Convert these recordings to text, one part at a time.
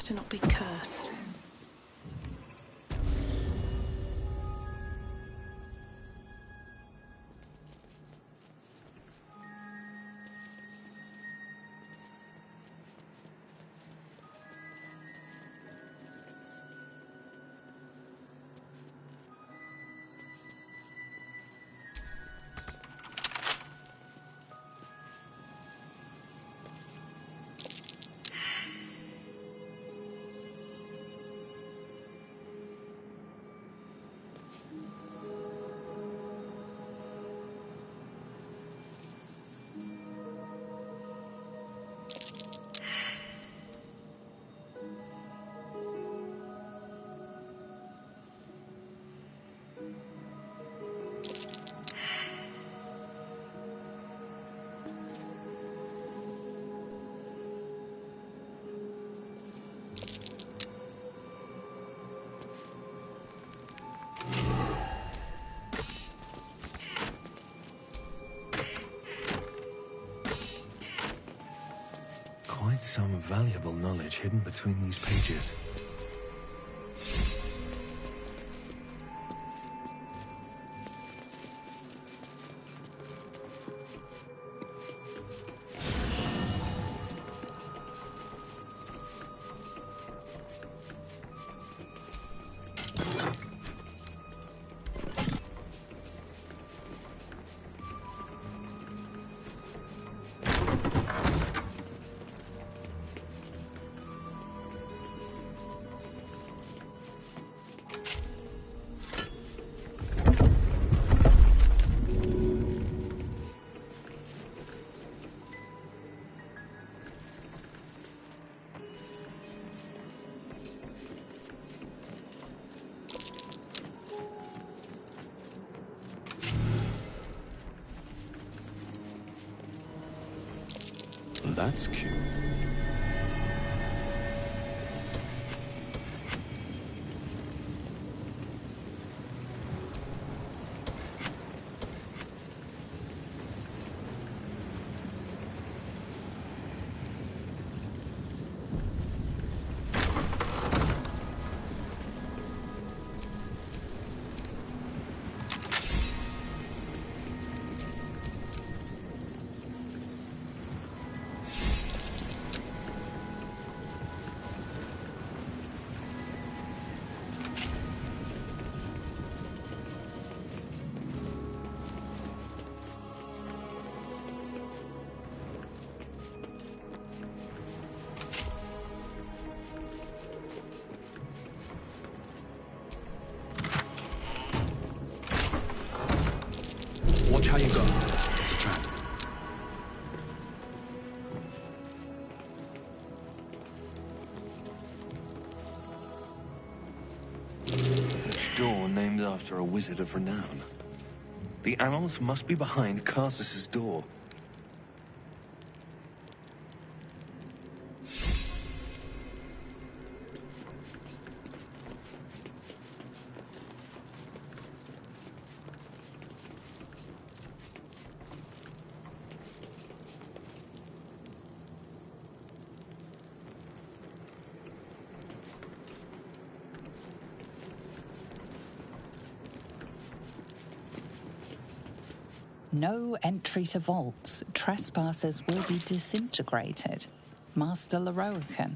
to not be cursed. Quite some valuable knowledge hidden between these pages. That's cute. Watch how you go. It's a trap. Each door named after a wizard of renown. The annals must be behind Karsus's door. No entry to vaults. Trespassers will be disintegrated. Master Leroican.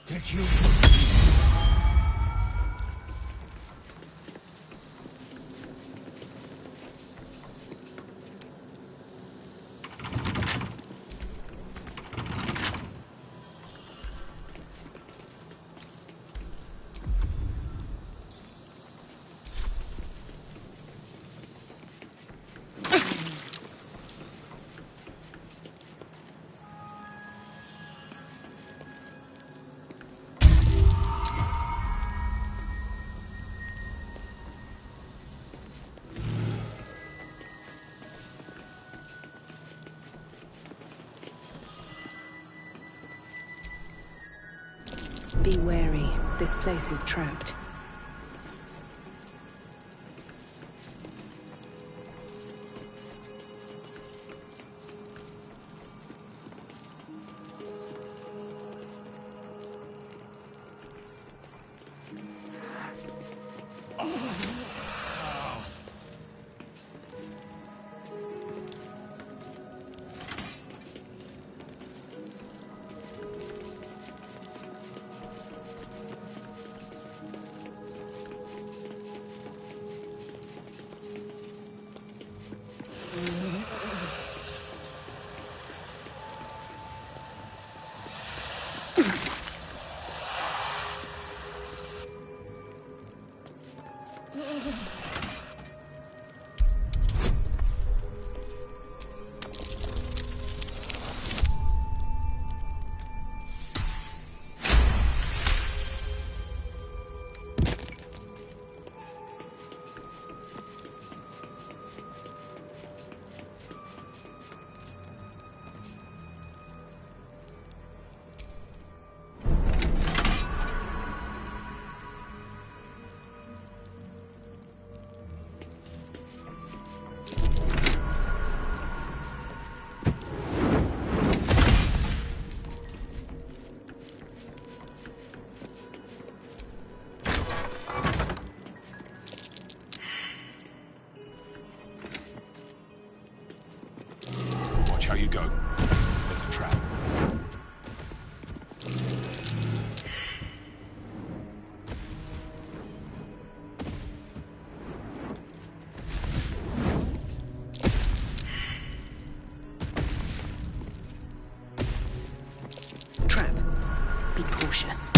Did you? Be wary. This place is trapped. Watch how you go. There's a trap. Trap. Be cautious.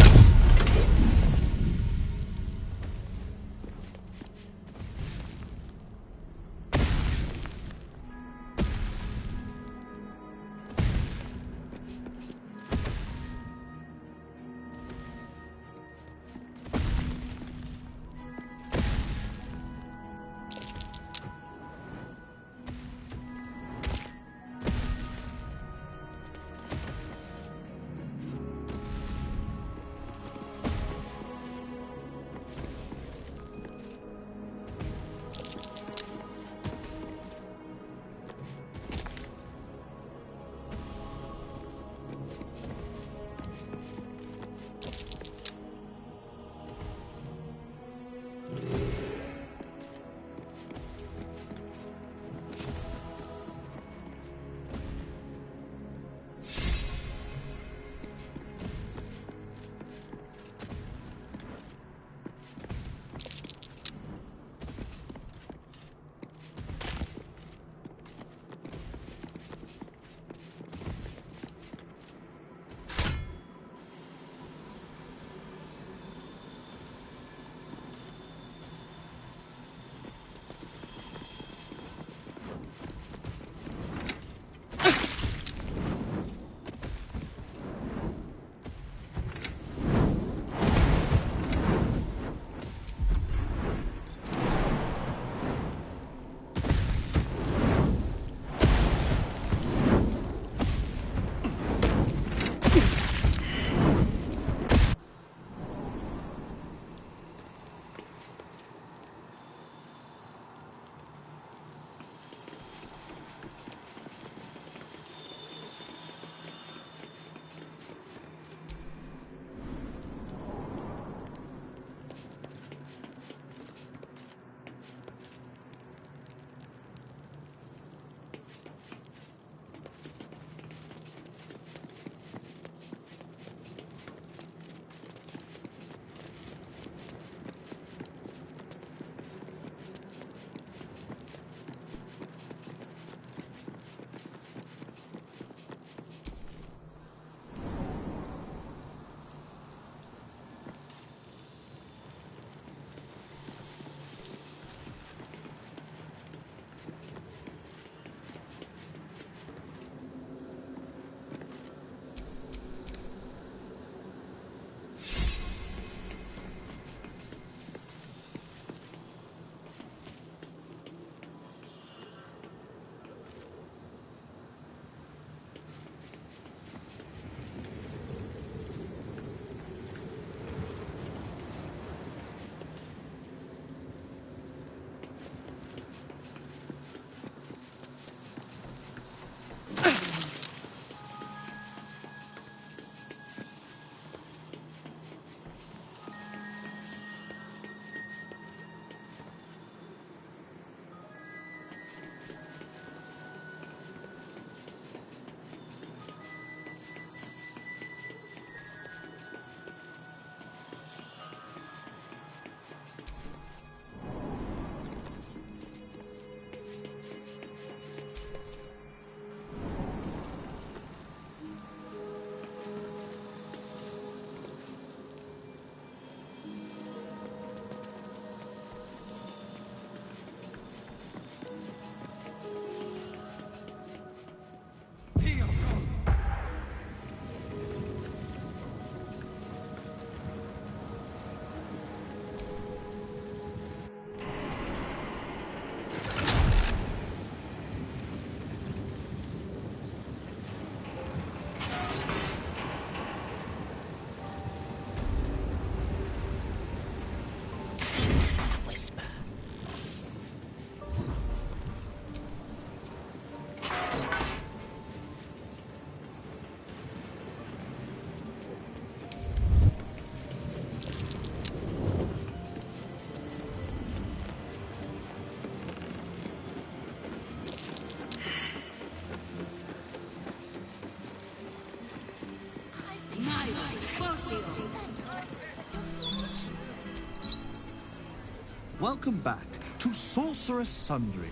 Welcome back to Sorceress Sundry.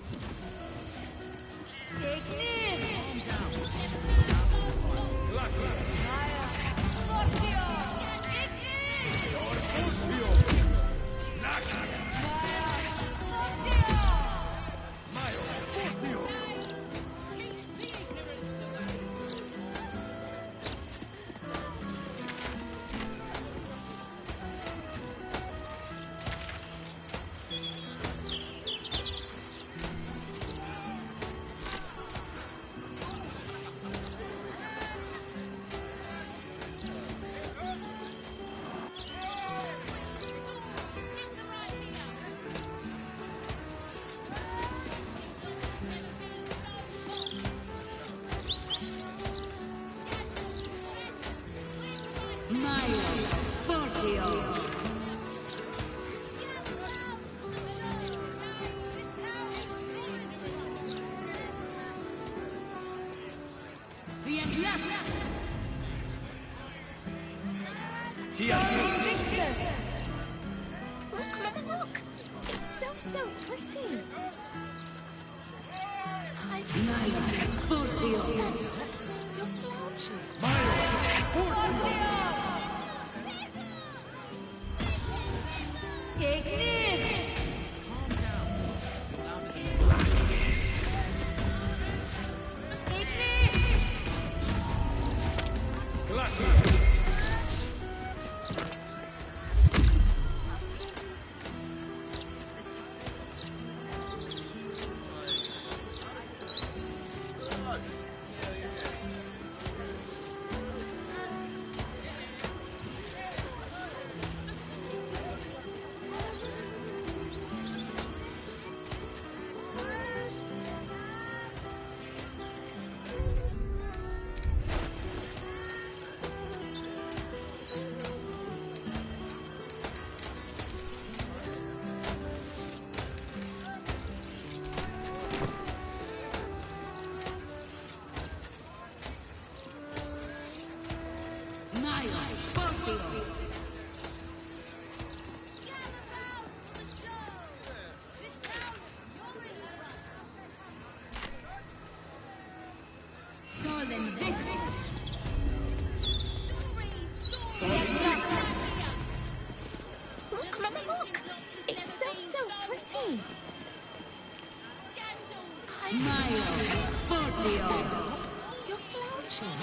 Look, Mama, look! It's so pretty! You're slouching. Look, Mama, look! It's so pretty! Stand up! You're slouching.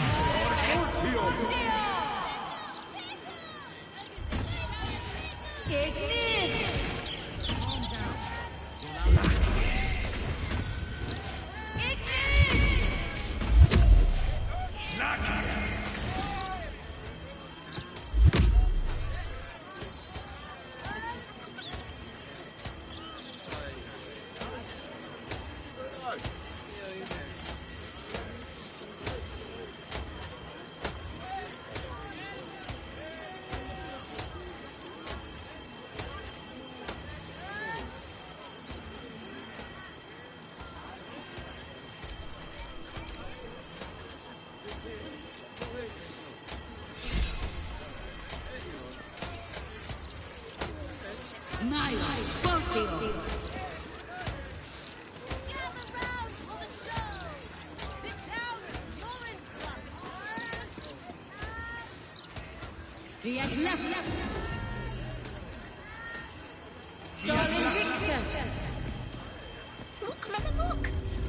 Look, Mama, look!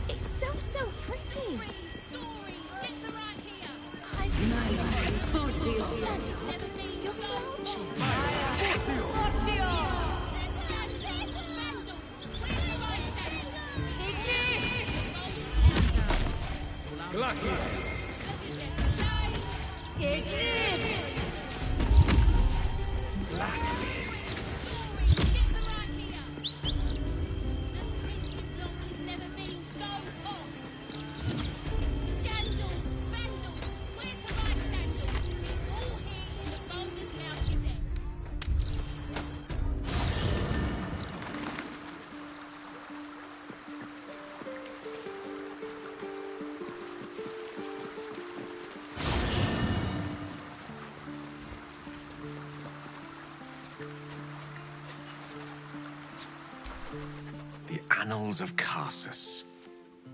It's so pretty! Stand up! You're slouching. Annals of Karsus.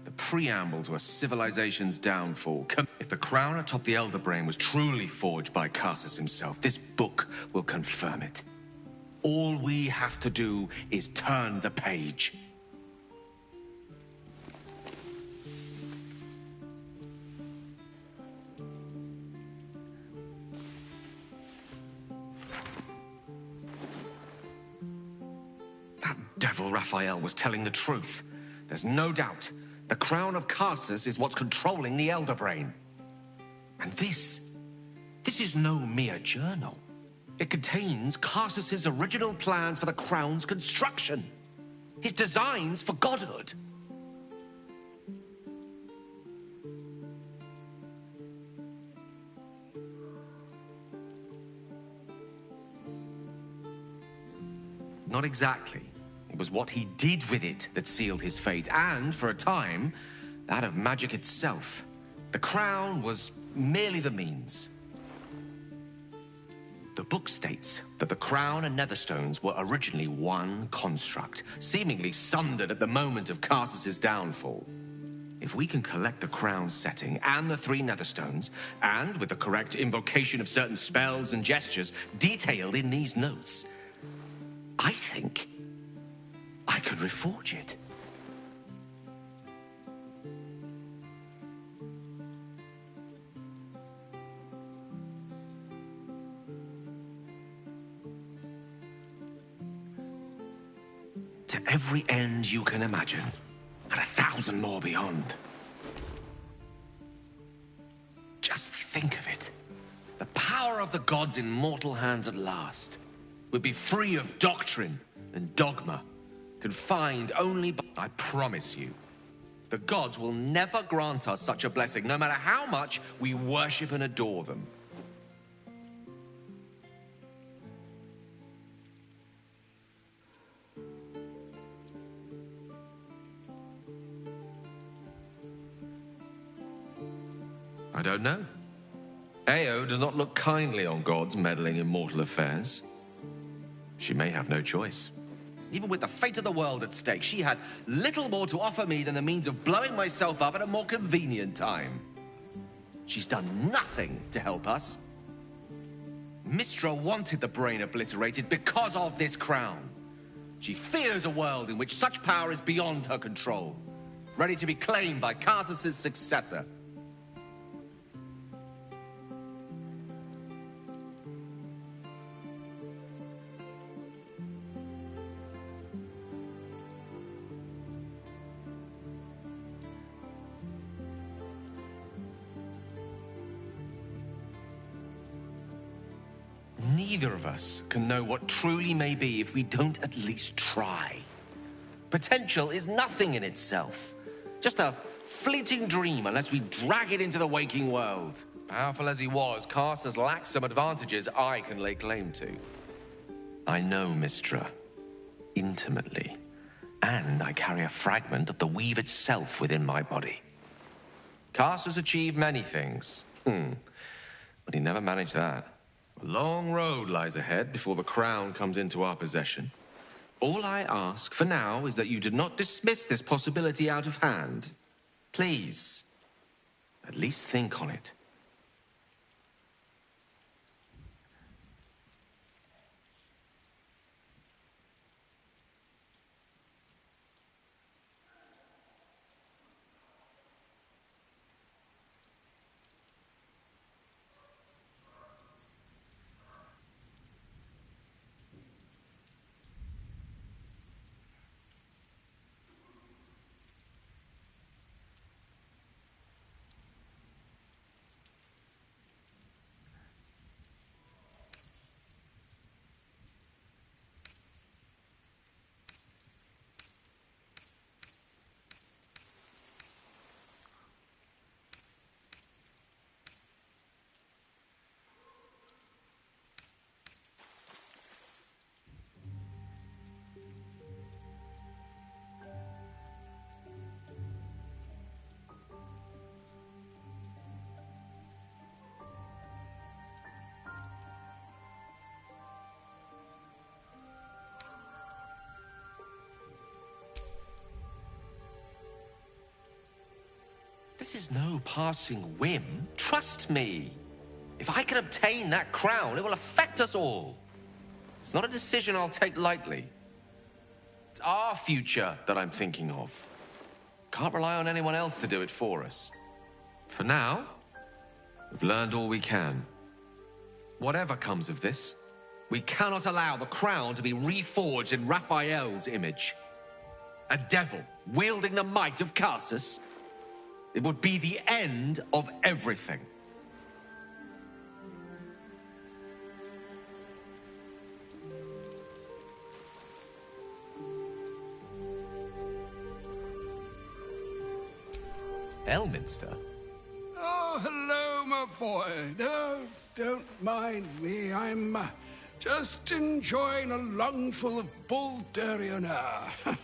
The preamble to a civilization's downfall. If the crown atop the Elder Brain was truly forged by Karsus himself, this book will confirm it. All we have to do is turn the page. That devil Raphael was telling the truth. There's no doubt. The crown of Karsus is what's controlling the Elder Brain. And this is no mere journal. It contains Karsus's original plans for the crown's construction. His designs for godhood. Not exactly. It was what he did with it that sealed his fate, and, for a time, that of magic itself. The crown was merely the means. The book states that the crown and netherstones were originally one construct, seemingly sundered at the moment of Karsus's downfall. If we can collect the crown's setting and the 3 netherstones, and with the correct invocation of certain spells and gestures detailed in these notes, I think I could reforge it. To every end you can imagine, and 1,000 more beyond. Just think of it. The power of the gods in mortal hands at last would be free of doctrine and dogma, confined only by... I promise you, the gods will never grant us such a blessing, no matter how much we worship and adore them. I don't know. Ao does not look kindly on gods meddling in mortal affairs. She may have no choice. Even with the fate of the world at stake, she had little more to offer me than the means of blowing myself up at a more convenient time. She's done nothing to help us. Mistra wanted the brain obliterated because of this crown. She fears a world in which such power is beyond her control, ready to be claimed by Karsus's successor. Neither of us can know what truly may be if we don't at least try. Potential is nothing in itself. Just a fleeting dream unless we drag it into the waking world. Powerful as he was, Karsus lacks some advantages I can lay claim to. I know Mistra intimately, and I carry a fragment of the weave itself within my body. Karsus achieved many things, but he never managed that. A long road lies ahead before the crown comes into our possession. All I ask for now is that you do not dismiss this possibility out of hand. Please, at least think on it. This is no passing whim. Trust me. If I can obtain that crown, it will affect us all. It's not a decision I'll take lightly. It's our future that I'm thinking of. Can't rely on anyone else to do it for us. For now, we've learned all we can. Whatever comes of this, we cannot allow the crown to be reforged in Raphael's image. A devil wielding the might of Karsus. It would be the end of everything. Elminster? Oh, hello, my boy. No, don't mind me. I'm just enjoying a lungful of Baldurian air.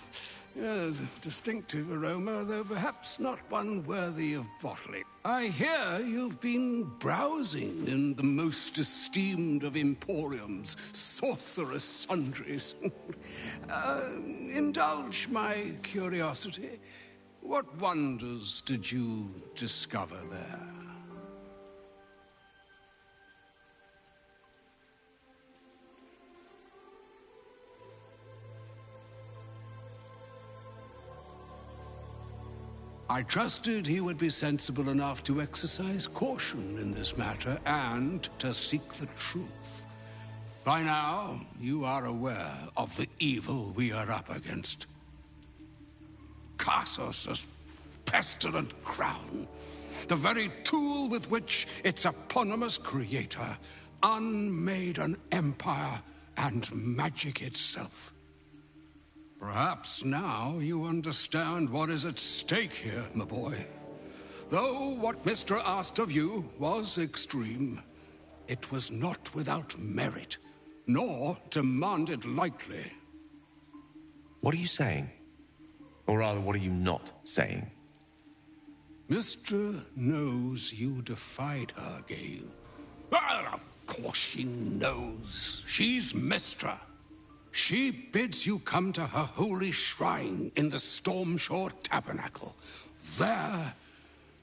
Yes, a distinctive aroma, though perhaps not one worthy of bottling. I hear you've been browsing in the most esteemed of emporiums, sorcerous sundries. Indulge my curiosity. What wonders did you discover there? I trusted he would be sensible enough to exercise caution in this matter and to seek the truth. By now, you are aware of the evil we are up against. Karsus' pestilent crown, the very tool with which its eponymous creator unmade an empire and magic itself. Perhaps now you understand what is at stake here, my boy. Though what Mr. asked of you was extreme, it was not without merit, nor demanded lightly. What are you saying? Or rather, what are you not saying? Mr. knows you defied her, Gale. Well, of course she knows. She's Mistra. She bids you come to her holy shrine in the Stormshore Tabernacle. There,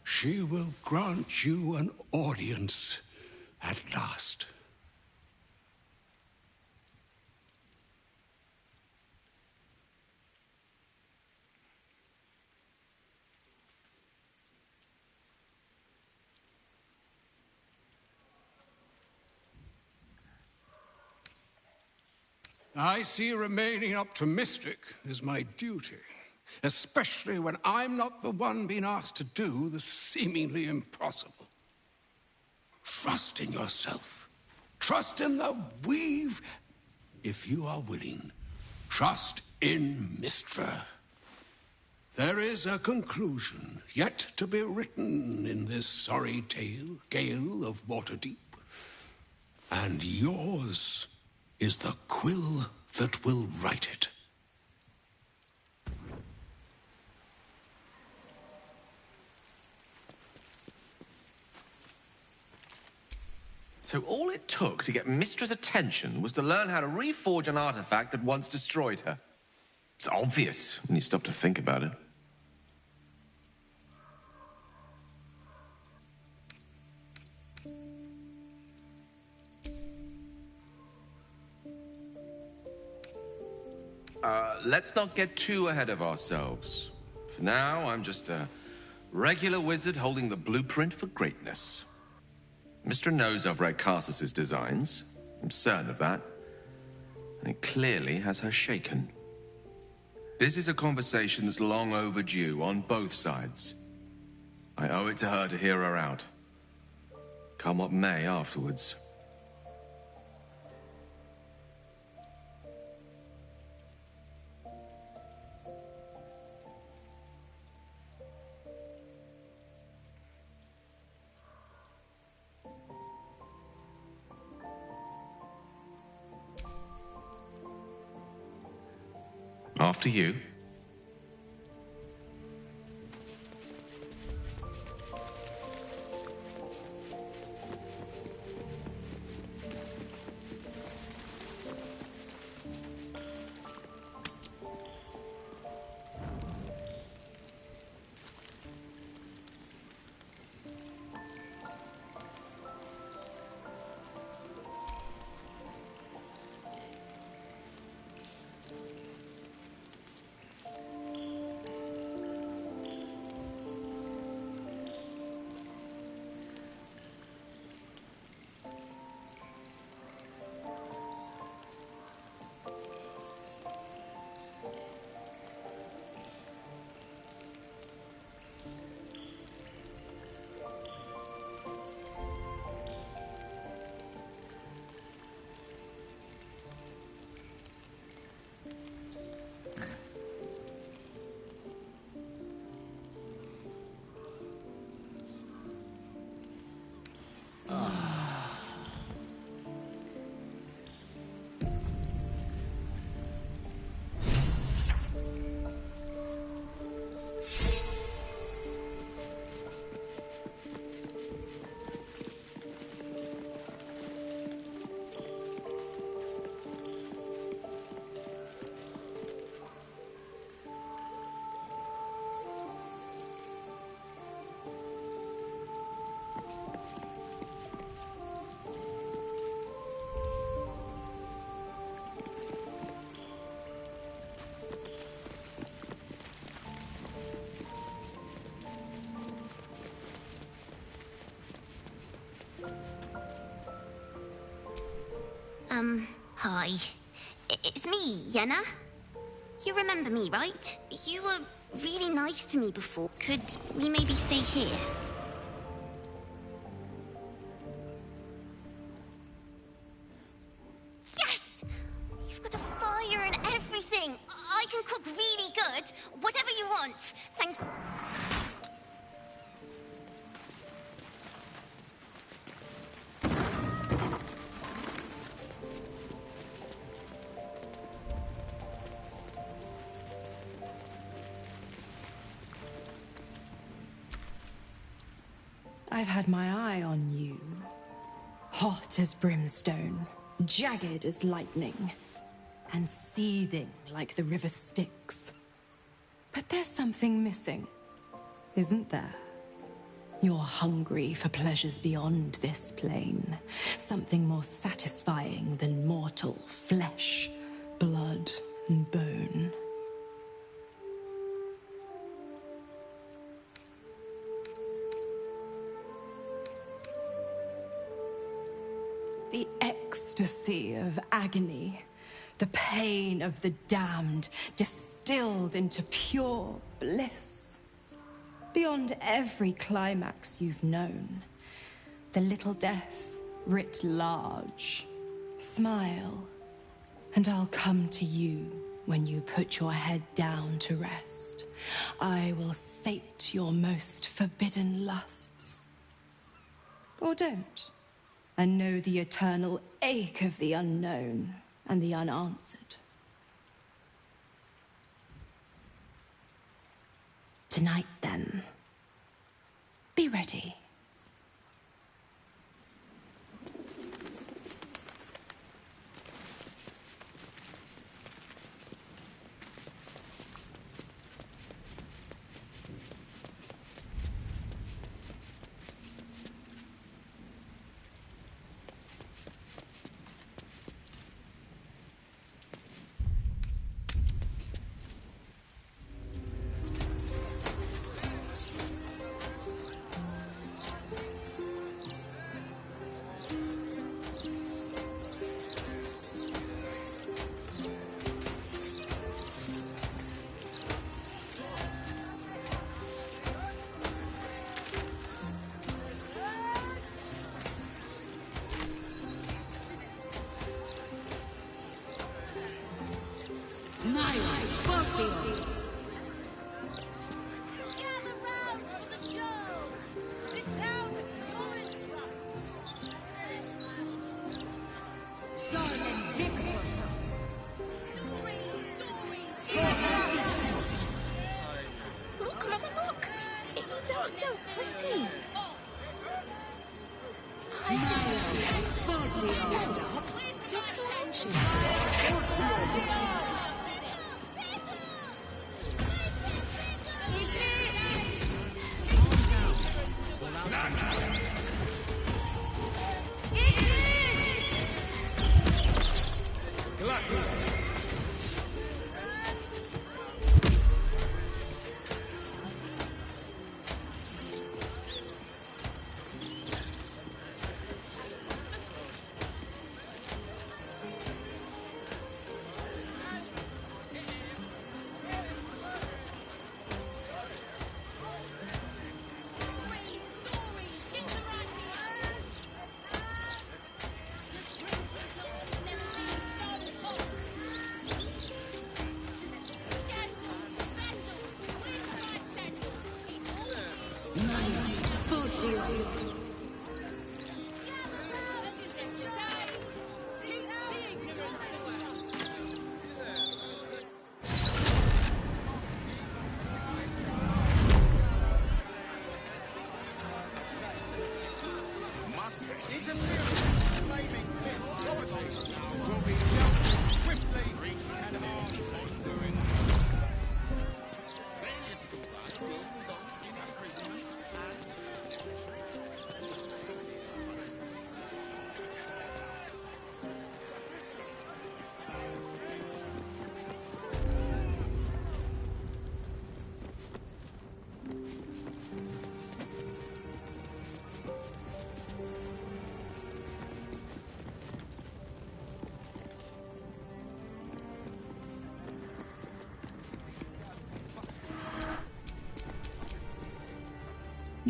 she will grant you an audience at last. I see remaining optimistic is my duty, especially when I'm not the one being asked to do the seemingly impossible. Trust in yourself. Trust in the weave. If you are willing, trust in Mistra. There is a conclusion yet to be written in this sorry tale, Gale of Waterdeep. And yours is the quill that will write it. So all it took to get Mistra's attention was to learn how to reforge an artifact that once destroyed her. It's obvious when you stop to think about it. Let's not get too ahead of ourselves. For now, I'm just a regular wizard holding the blueprint for greatness. Mistra knows I've read Karsus' designs. I'm certain of that. And it clearly has her shaken. This is a conversation that's long overdue on both sides. I owe it to her to hear her out. Come what may afterwards. After you. Hi. It's me, Yenna. You remember me, right? You were really nice to me before. Could we maybe stay here? Yes! You've got a fire and everything. I can cook really good. Whatever you want. Thank you. I've had my eye on you. Hot as brimstone, jagged as lightning, and seething like the river Styx. But there's something missing, isn't there? You're hungry for pleasures beyond this plane. Something more satisfying than mortal flesh, blood, and bone. The ecstasy of agony, the pain of the damned, distilled into pure bliss. Beyond every climax you've known, the little death writ large. Smile, and I'll come to you when you put your head down to rest. I will sate your most forbidden lusts. Or don't. And know the eternal ache of the unknown and the unanswered. Tonight, then, be ready. Look, Mama, look! It's so pretty! Stand up! You're so ancient!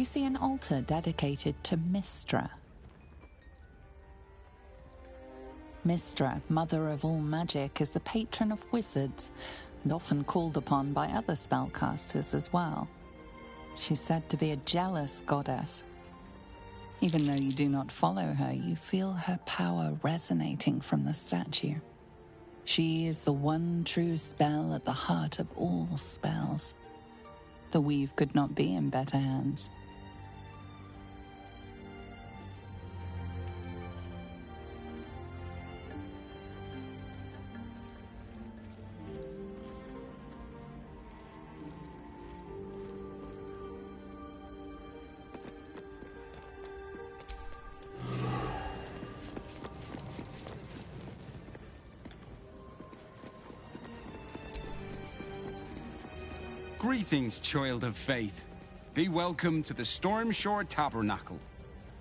you see an altar dedicated to Mystra. Mystra, mother of all magic, is the patron of wizards and often called upon by other spellcasters as well. She's said to be a jealous goddess. Even though you do not follow her, you feel her power resonating from the statue. She is the one true spell at the heart of all spells. The weave could not be in better hands. Greetings, child of faith. Be welcome to the Stormshore Tabernacle.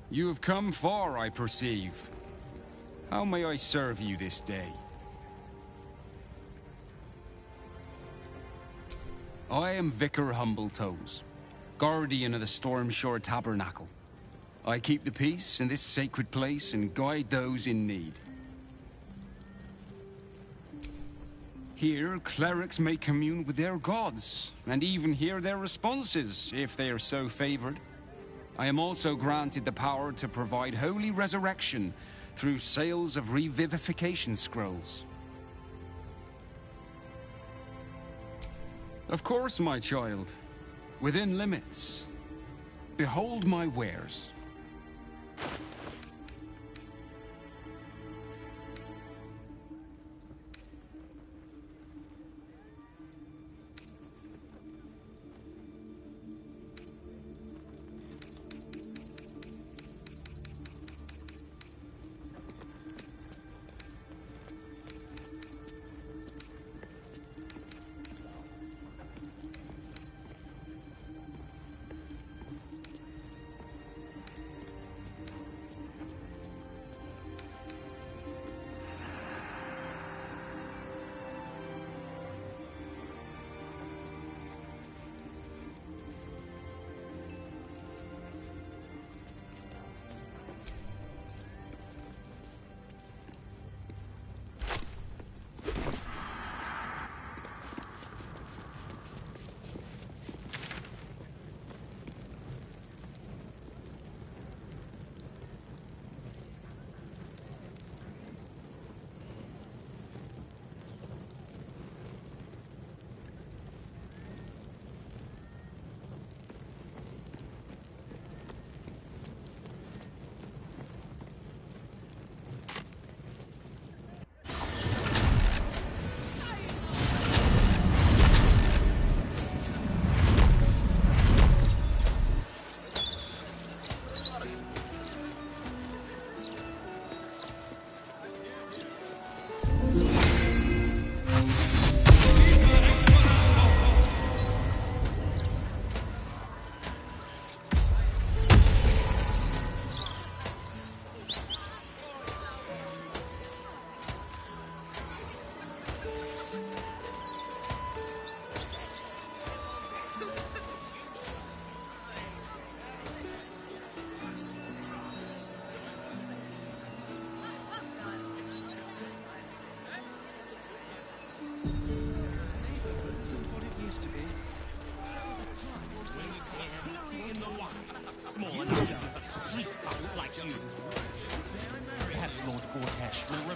You have come far, I perceive. How may I serve you this day? I am Vicar Humbletoes, guardian of the Stormshore Tabernacle. I keep the peace in this sacred place and guide those in need. Here, clerics may commune with their gods, and even hear their responses, if they are so favored. I am also granted the power to provide holy resurrection through sales of revivification scrolls. Of course, my child. Within limits. Behold my wares.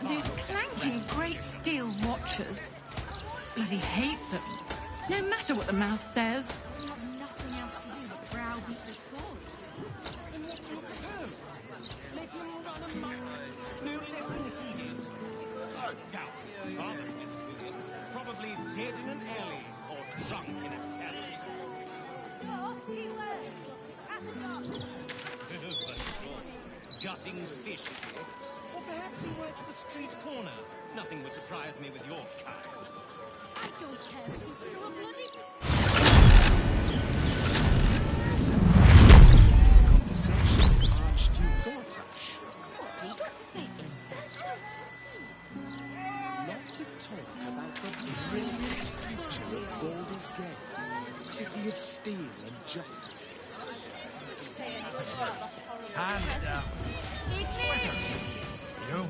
These clanking great steel watchers. Bloody hate them. No matter what the mouth says. We have nothing else to do but browbeat this boy. Then what do you propose? Let him run amok? No lesson heeded. I doubt his father's discipline. Probably dead in an alley or drunk in a tavern. Gutting fish, is he? Or perhaps he works the street corner. Nothing would surprise me with your kind. I don't care if you're a bloody... Conversation with Archduke Gortash. What's he got to say for himself? Lots of talk about the brilliant future of Baldur's Gate, city of steel and justice. Hands down. You?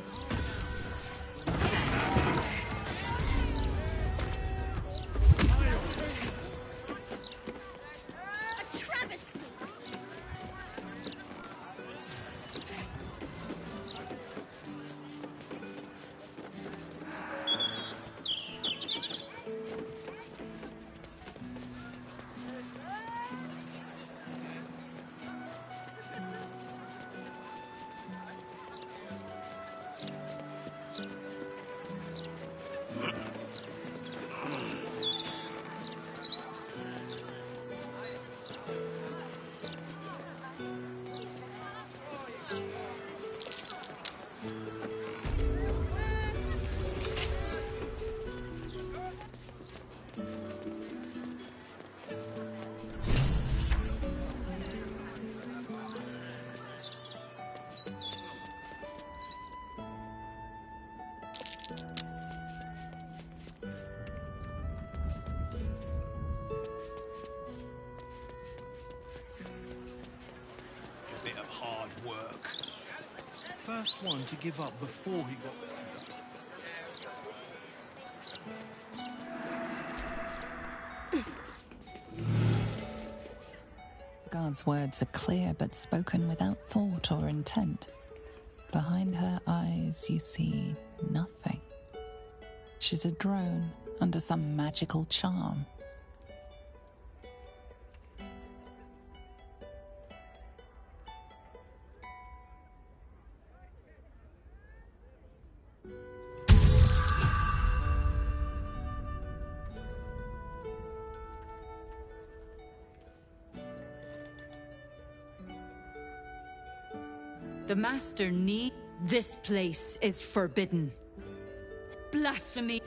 A travesty! A bit of hard work. First one to give up before he got... Guard's words are clear but spoken without thought or intent. Behind her eyes, you see nothing. She's a drone under some magical charm. The Master need... This place is forbidden. Blasphemy!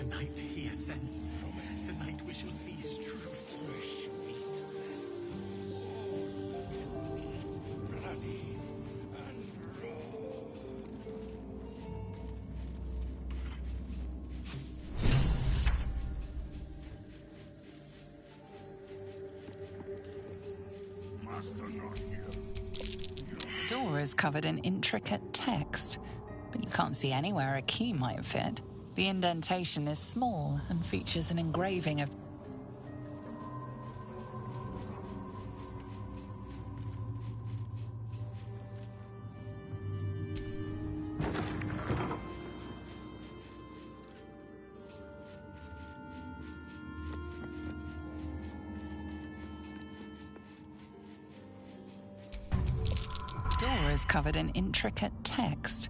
Tonight he ascends. Tonight we shall see his true flourish. Bloody and raw. Master not here. The door is covered in intricate text, but you can't see anywhere a key might fit. The indentation is small and features an engraving of The door is covered in intricate text,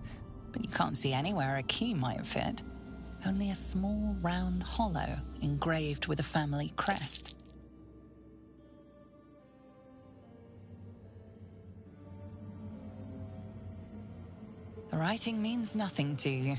but you can't see anywhere a key might fit. Only a small round hollow engraved with a family crest. The writing means nothing to you.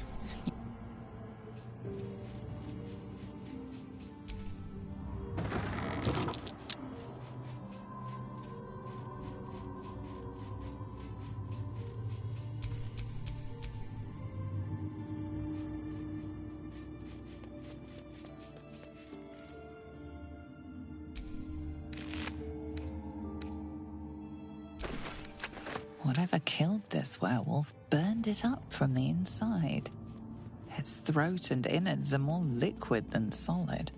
Whatever killed this werewolf burned it up from the inside. Its throat and innards are more liquid than solid.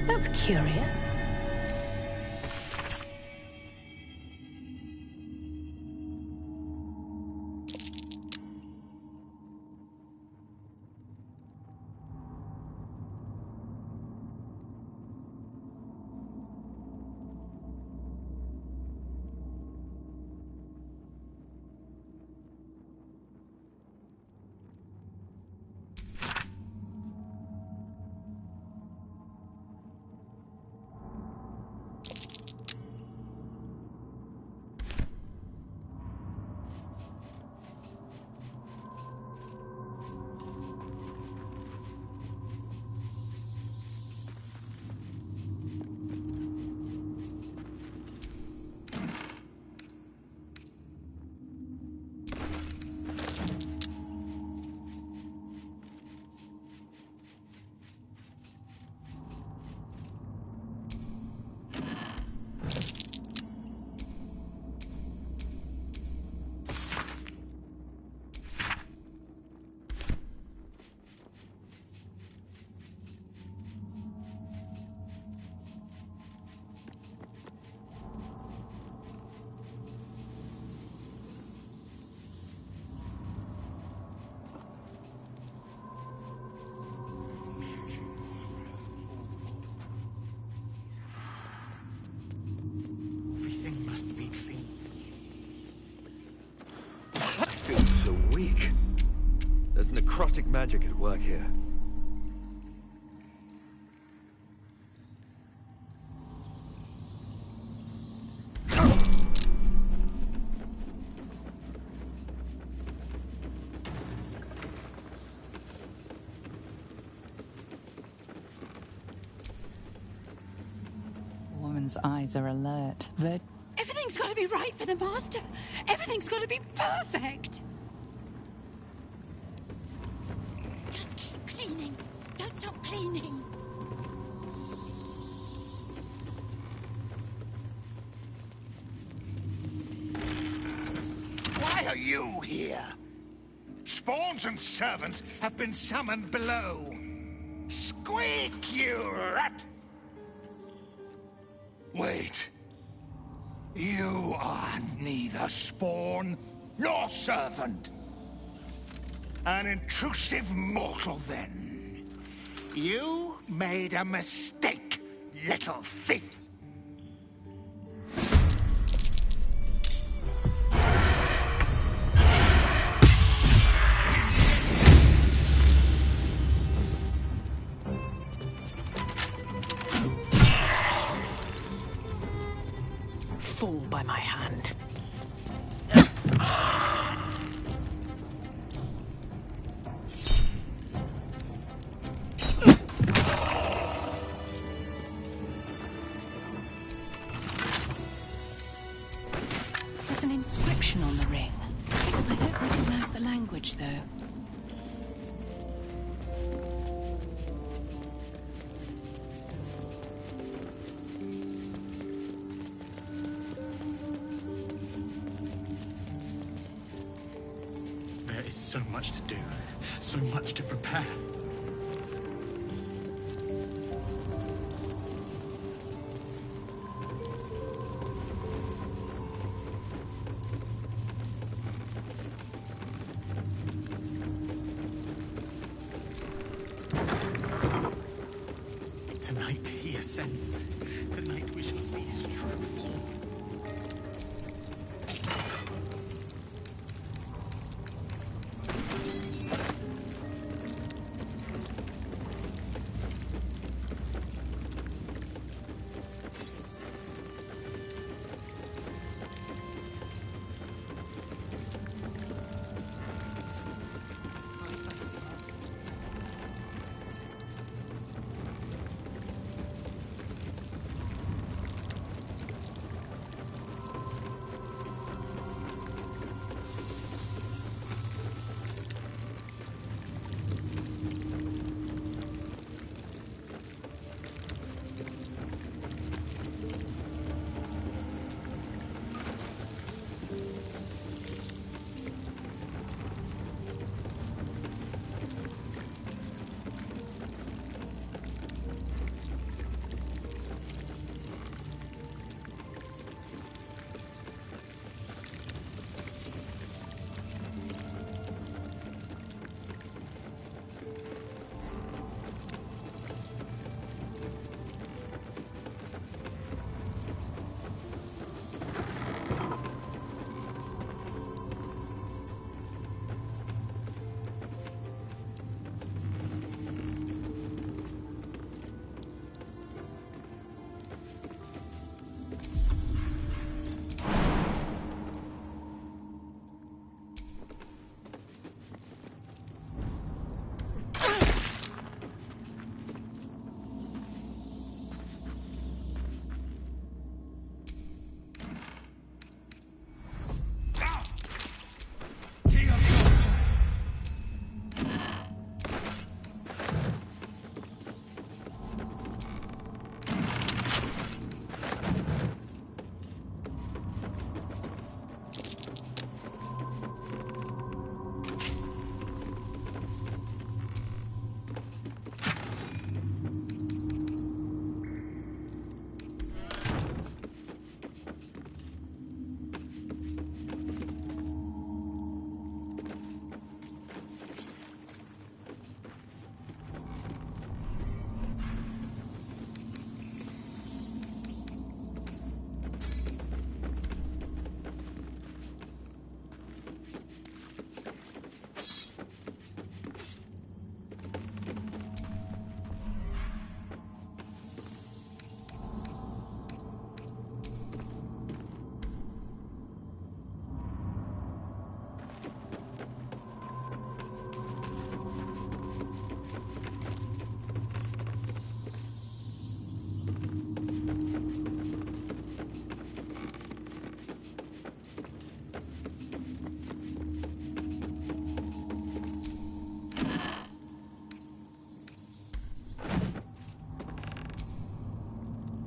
That's curious. So weak. There's necrotic magic at work here. The woman's eyes are alert. Everything's got to be right for the Master. Everything's got to be perfect. Just keep cleaning. Don't stop cleaning. Why are you here? Spawns and servants have been summoned below. Squeak, you rat! Wait. You are neither spawn nor servant. An intrusive mortal, then. You made a mistake, little thief. Fall by my hand. There's an inscription on the ring. I don't recognize the language, though. There is so much to do, so much to prepare. Tonight he ascends. Tonight we shall see his true form.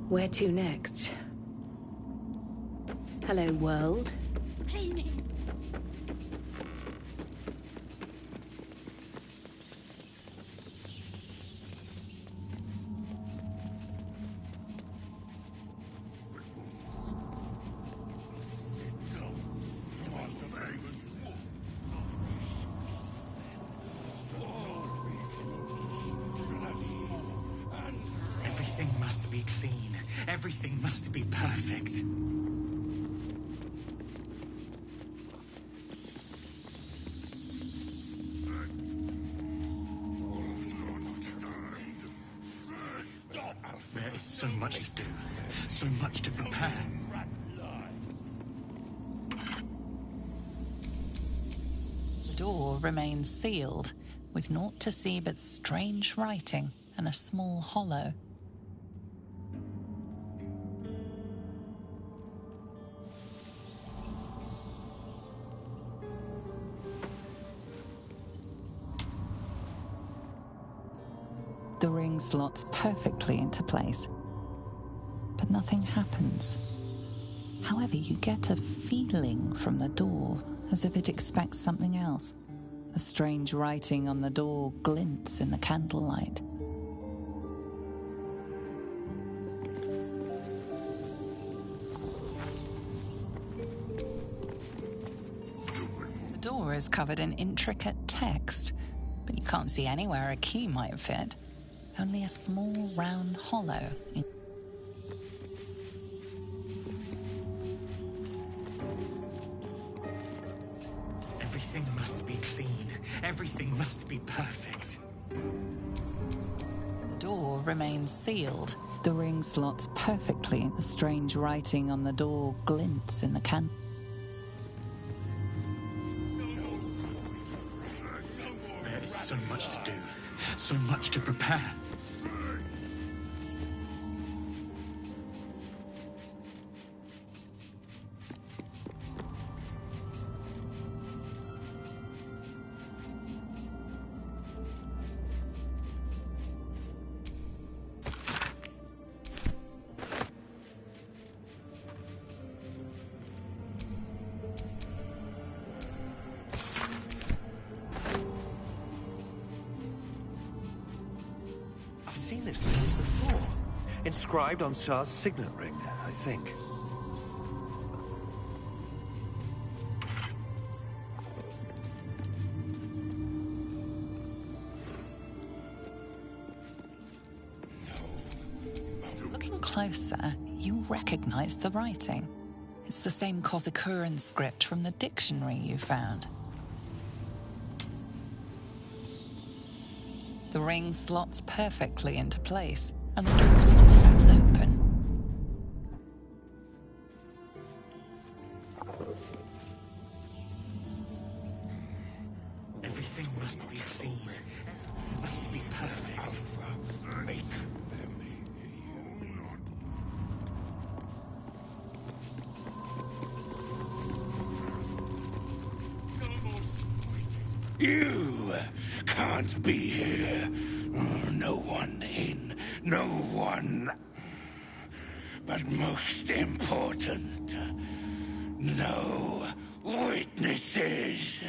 Where to next? Hello, world. Amy! Everything must be clean. Everything must be perfect. There is so much to do, so much to prepare. The door remains sealed, with naught to see but strange writing and a small hollow. The ring slots perfectly into place, but nothing happens. However, you get a feeling from the door, as if it expects something else. The strange writing on the door glints in the candlelight. The door is covered in intricate text, but you can't see anywhere a key might fit. Only a small round hollow. Everything must be clean. Everything must be perfect. The door remains sealed. The ring slots perfectly. The strange writing on the door glints in the There is so much to do, so much to prepare. I've seen this name before. Inscribed on Sar's signet ring, I think. Looking closer, you recognize the writing. It's the same Kozakuran script from the dictionary you found. The ring slots perfectly into place, and the door swings open. Everything must be clean. It must be perfect. Make them You can't be here. No one in, no one. But most important, no witnesses.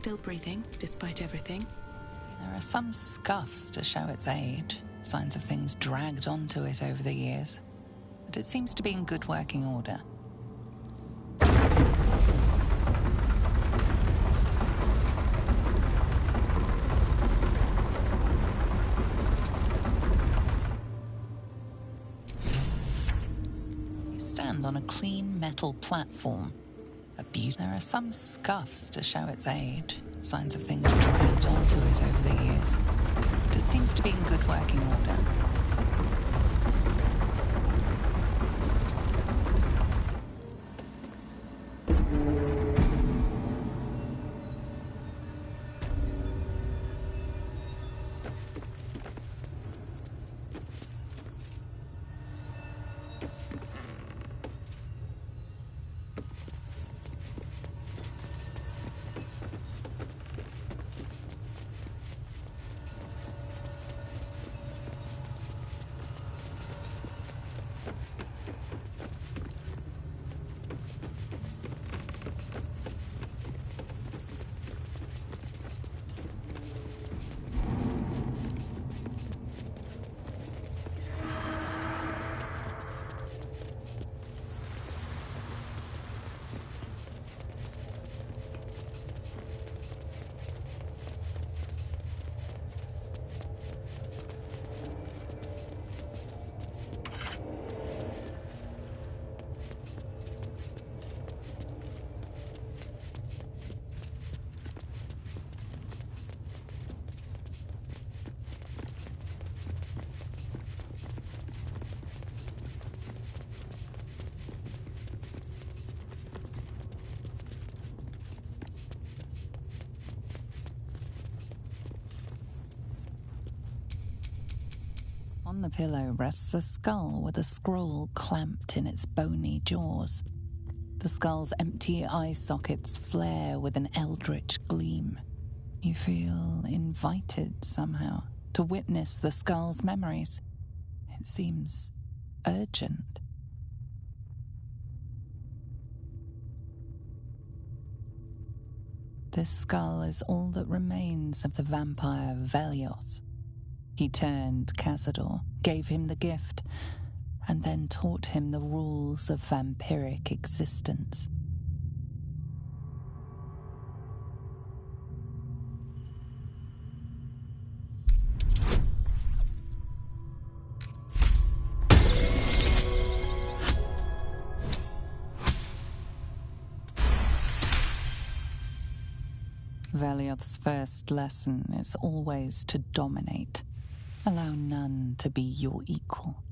still breathing, despite everything. There are some scuffs to show its age, signs of things dragged onto it over the years, but it seems to be in good working order. You stand on a clean metal platform. There are some scuffs to show its age, signs of things dragged onto it over the years, but it seems to be in good working order. On the pillow rests a skull with a scroll clamped in its bony jaws. The skull's empty eye sockets flare with an eldritch gleam. You feel invited somehow to witness the skull's memories. It seems urgent. This skull is all that remains of the vampire Velioth. He turned Cazador, gave him the gift, and then taught him the rules of vampiric existence. Velioth's first lesson is always to dominate. Allow none to be your equal.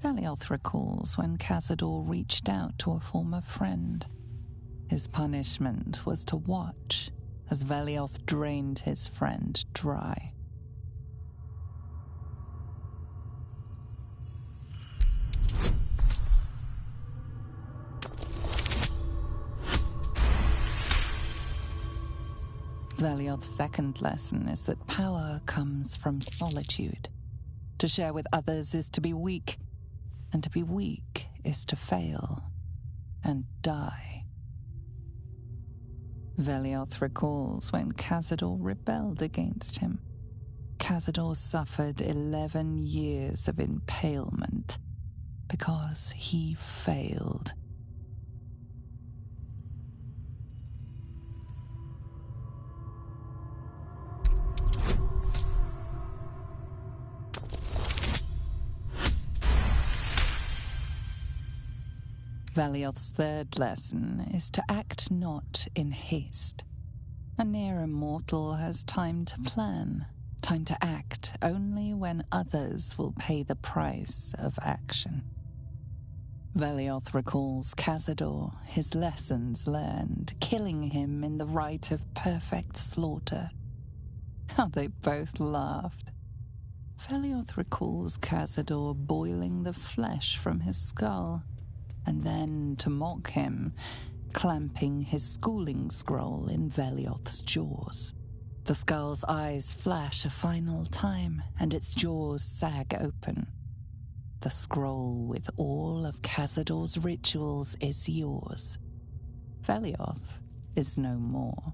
Velioth recalls when Cazador reached out to a former friend. His punishment was to watch as Velioth drained his friend dry. Velioth's second lesson is that power comes from solitude. To share with others is to be weak, and to be weak is to fail and die. Velioth recalls when Cazador rebelled against him. Cazador suffered 11 years of impalement because he failed. Velioth's third lesson is to act not in haste. A near immortal has time to plan, time to act only when others will pay the price of action. Velioth recalls Cazador, his lessons learned, killing him in the rite of perfect slaughter. How they both laughed. Velioth recalls Cazador boiling the flesh from his skull, and then, to mock him, clamping his schooling scroll in Velioth's jaws. The skull's eyes flash a final time, and its jaws sag open. The scroll with all of Cazador's rituals is yours. Velioth is no more.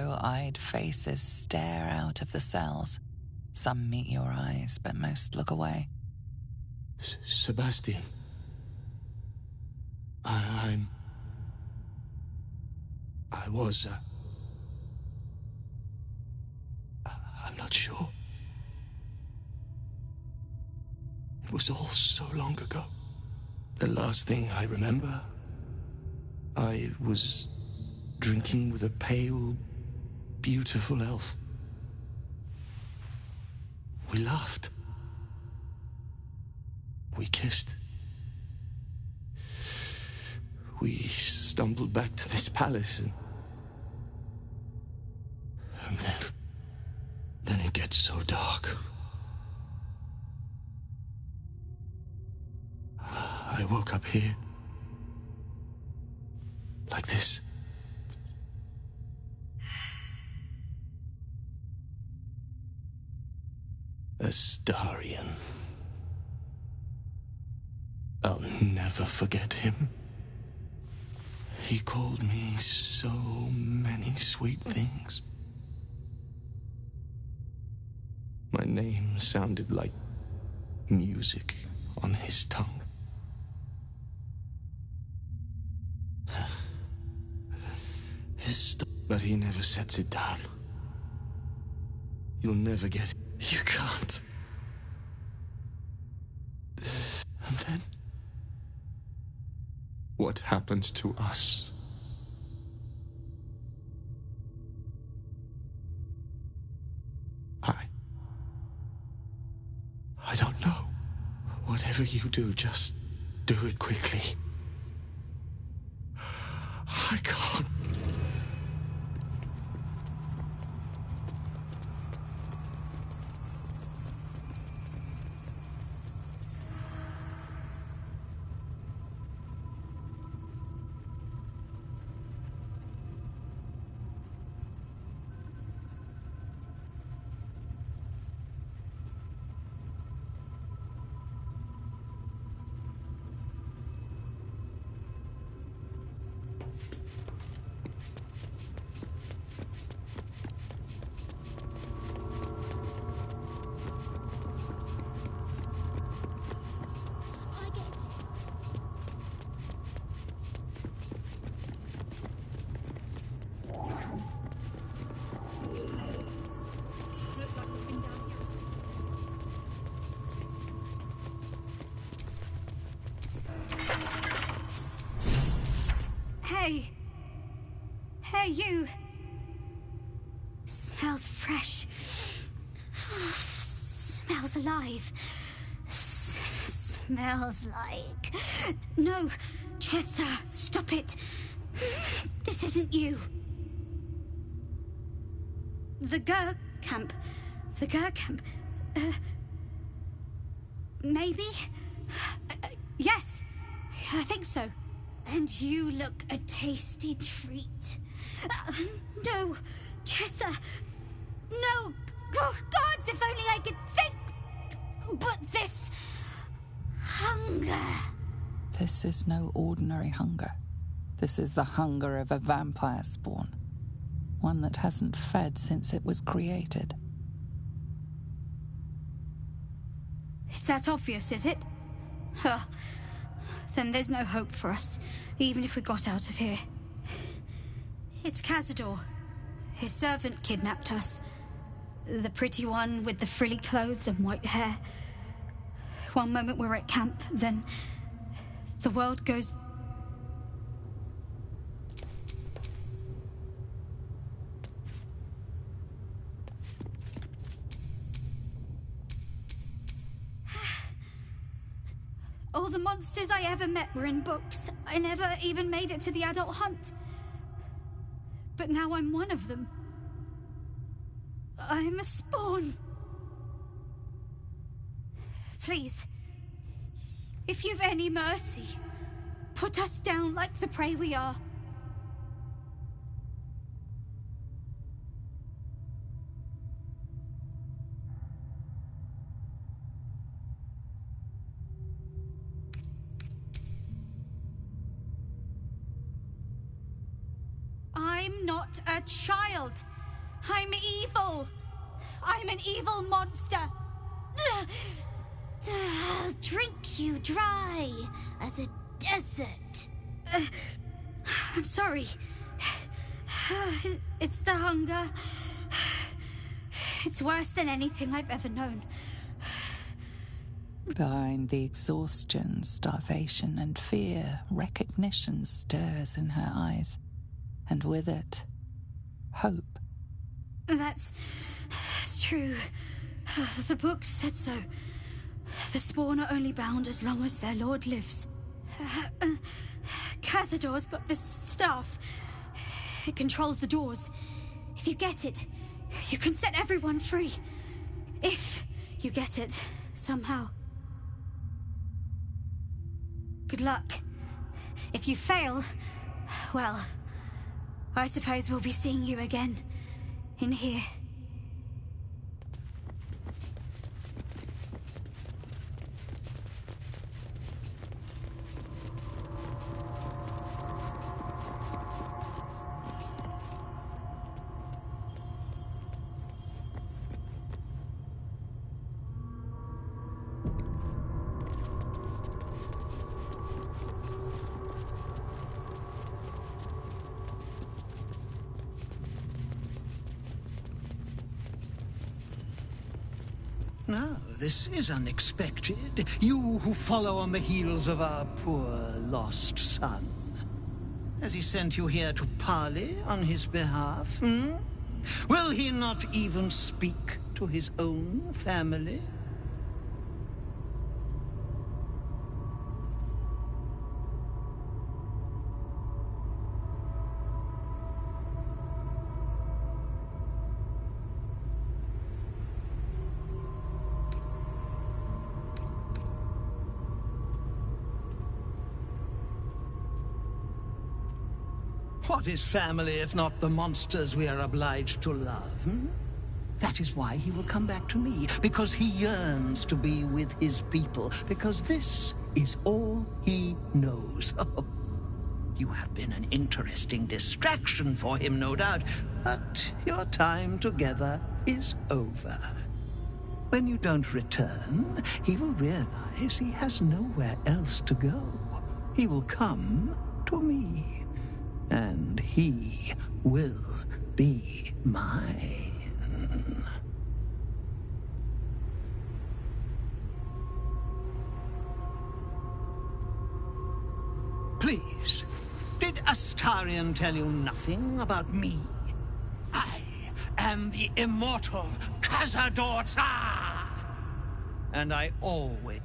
narrow-eyed faces stare out of the cells. Some meet your eyes, but most look away. Sebastian. I was, I'm not sure. It was all so long ago. The last thing I remember, I was drinking with a pale, beautiful elf. We laughed. We kissed. We stumbled back to this palace and then it gets so dark. I woke up here. Like this. Astarion. I'll never forget him. He called me so many sweet things. My name sounded like music on his tongue. But he never sets it down. You'll never get it. You can't. And then, what happens to us? I don't know. Whatever you do, just do it quickly. I can't. Hey, you. Smells fresh. Smells alive. Smells like... No, Chessa, stop it. This isn't you. The Gur camp. The Gur camp. Maybe? Yes, I think so. And you look a tasty treat. No, Chessa. No, gods, if only I could think. But this hunger. This is no ordinary hunger. This is the hunger of a vampire spawn. One that hasn't fed since it was created. Is that obvious, is it? Huh. Then there's no hope for us, even if we got out of here. It's Cazador. His servant kidnapped us. The pretty one with the frilly clothes and white hair. One moment we're at camp, then the world goes... All the monsters I ever met were in books. I never even made it to the adult hunt. But now I'm one of them. I'm a spawn. Please, if you've any mercy, put us down like the prey we are. I'm not a child. I'm evil. I'm an evil monster. I'll drink you dry as a desert. I'm sorry. It's the hunger. It's worse than anything I've ever known. Behind the exhaustion, starvation, and fear, recognition stirs in her eyes, and with it, hope. That's true. The book said so. The spawn are only bound as long as their lord lives. Cazador's got this staff. It controls the doors. If you get it, you can set everyone free. If you get it, somehow. Good luck. If you fail, well, I suppose we'll be seeing you again. In here. Now, this is unexpected. You who follow on the heels of our poor lost son. Has he sent you here to parley on his behalf, Will he not even speak to his own family? What is family if not the monsters we are obliged to love, That is why he will come back to me, because he yearns to be with his people, because this is all he knows. You have been an interesting distraction for him, no doubt, but your time together is over. When you don't return, he will realize he has nowhere else to go. He will come to me. And he will be mine. Please, did Astarion tell you nothing about me? I am the immortal Cazador Tsar! And I always...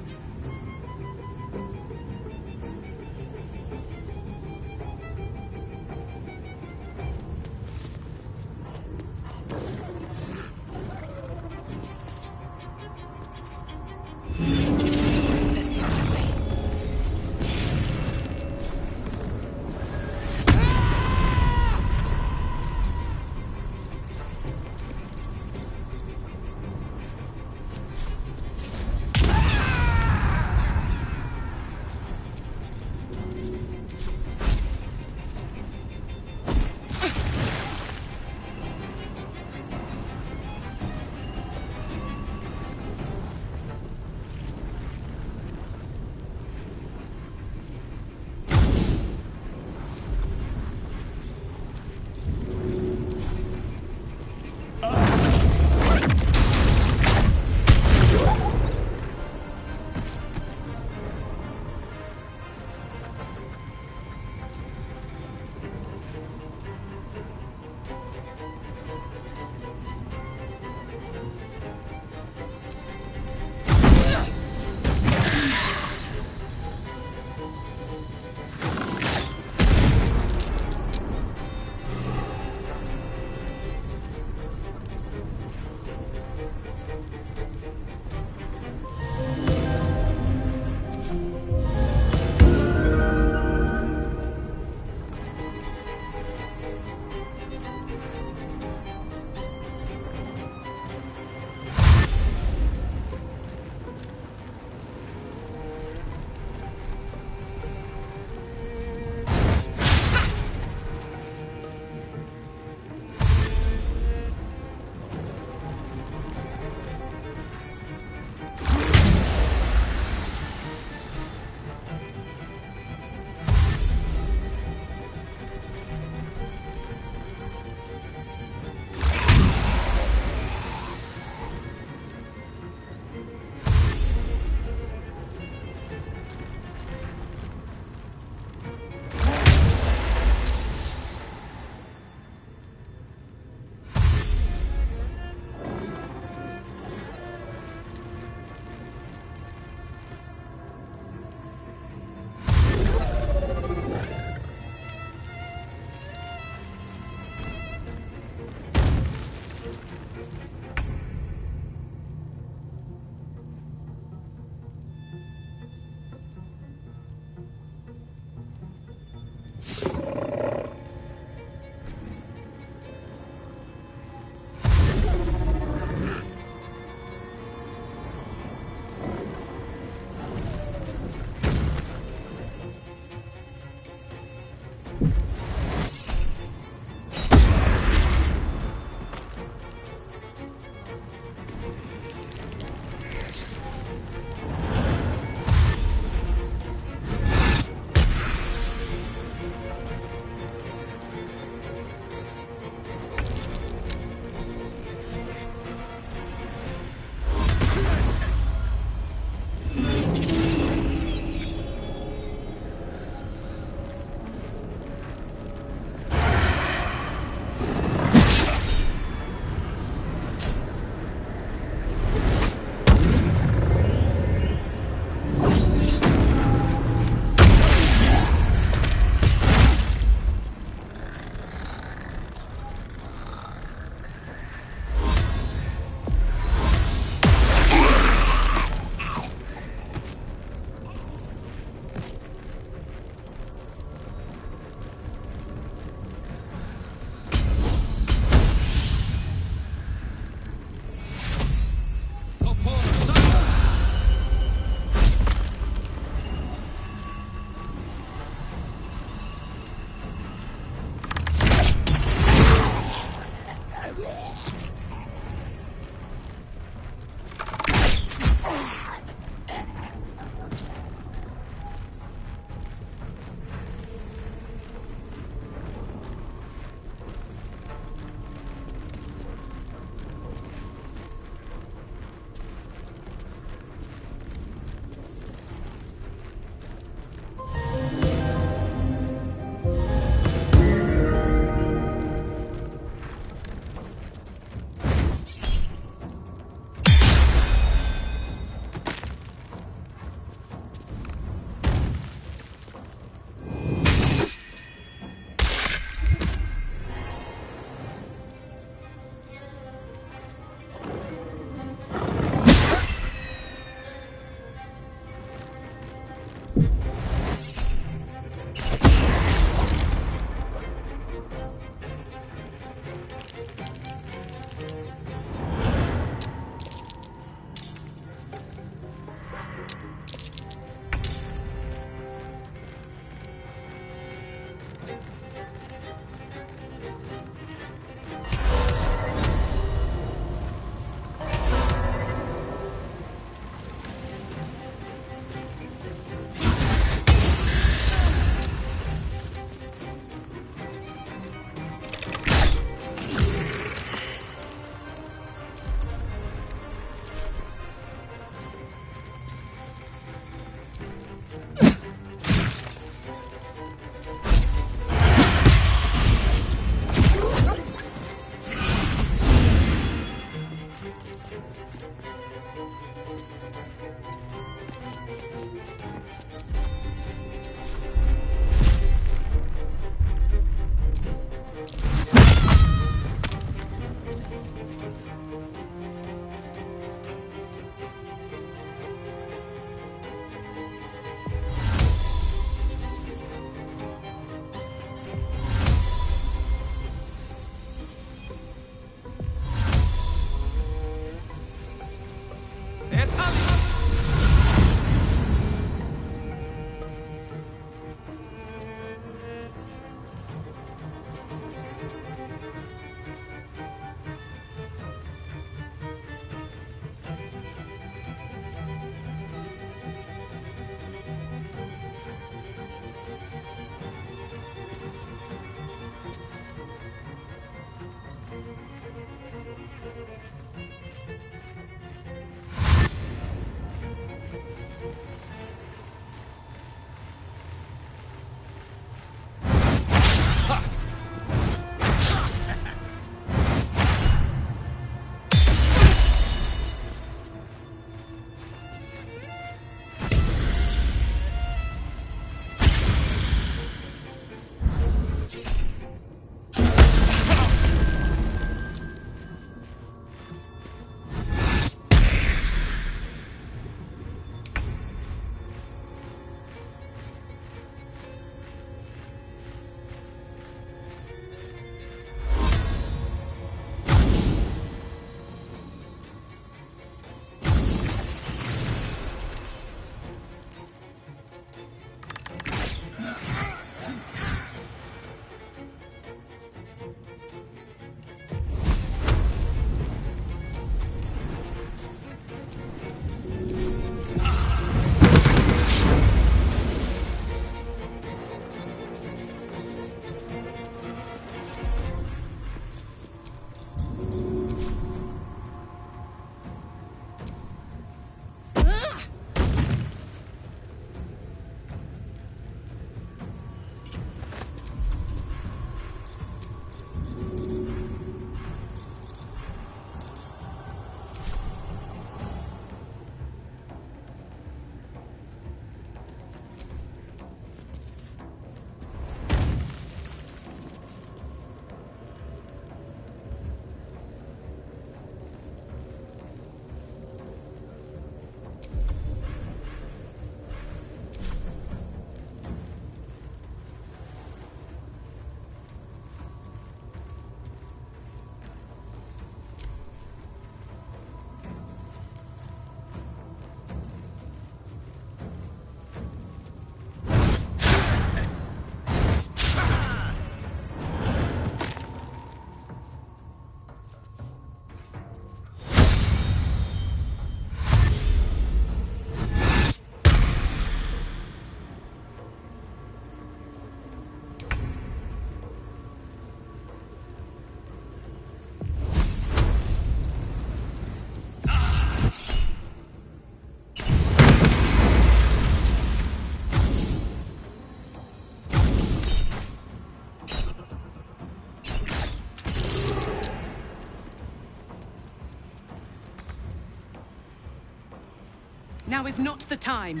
Now is not the time.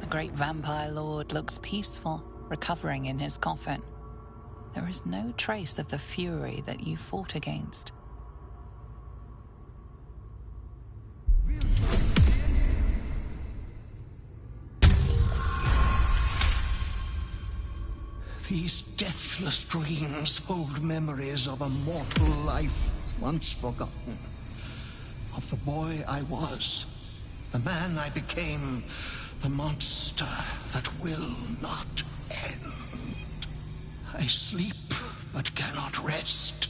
The great vampire lord looks peaceful, recovering in his coffin. There is no trace of the fury that you fought against. These deathless dreams hold memories of a mortal life once forgotten. Of the boy I was, the man I became, the monster that will not end. I sleep, but cannot rest.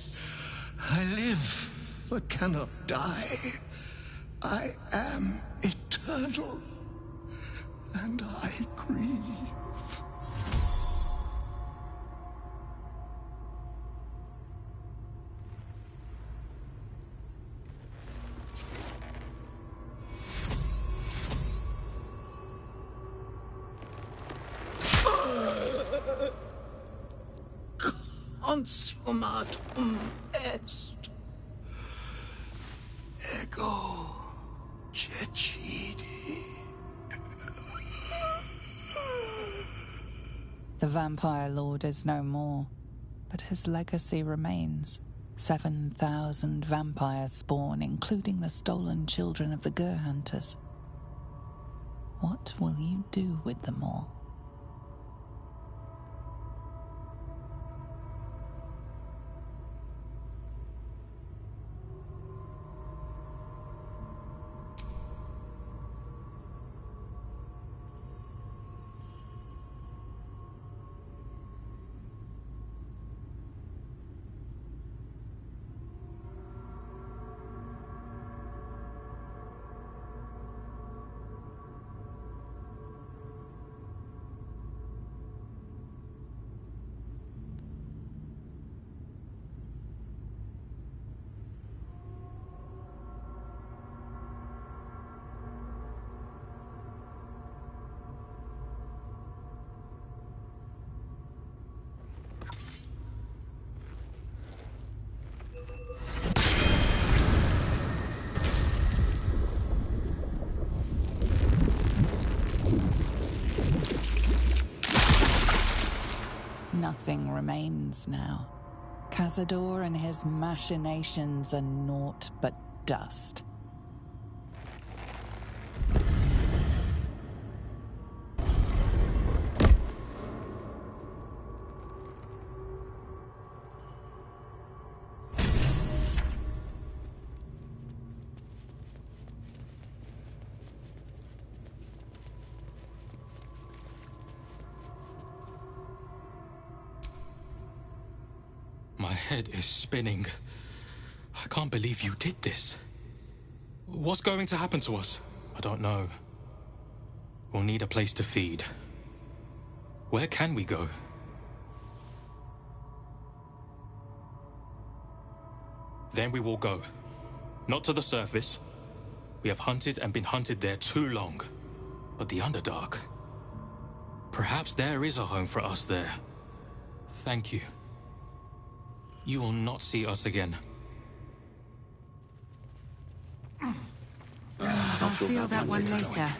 I live, but cannot die. I am eternal, and I grieve. Consumatum est. Ego cecidi. The vampire lord is no more, but his legacy remains. 7,000 vampires spawn, including the stolen children of the Gur hunters. What will you do with them all? Nothing remains now. Cazador and his machinations are naught but dust. My head is spinning. I can't believe you did this. What's going to happen to us? I don't know. We'll need a place to feed. Where can we go? Then we will go. Not to the surface. We have hunted and been hunted there too long. But the Underdark... perhaps there is a home for us there. Thank you. You will not see us again. I'll feel that one later.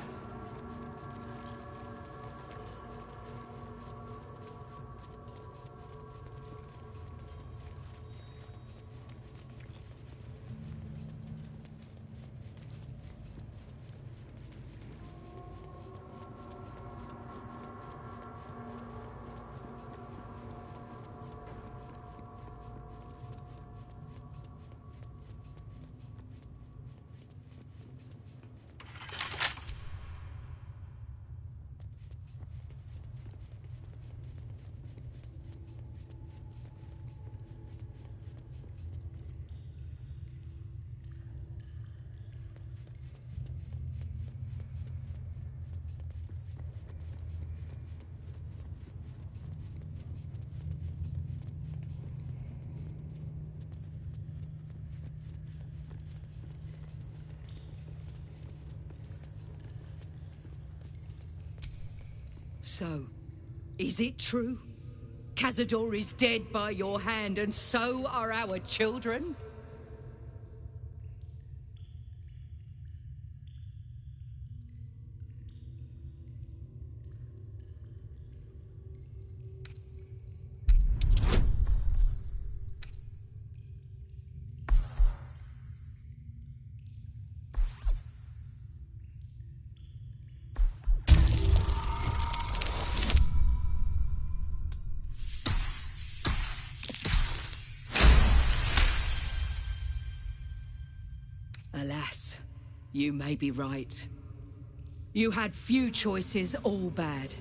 So, is it true? Cazador is dead by your hand, and so are our children? Alas, you may be right. You had few choices, all bad.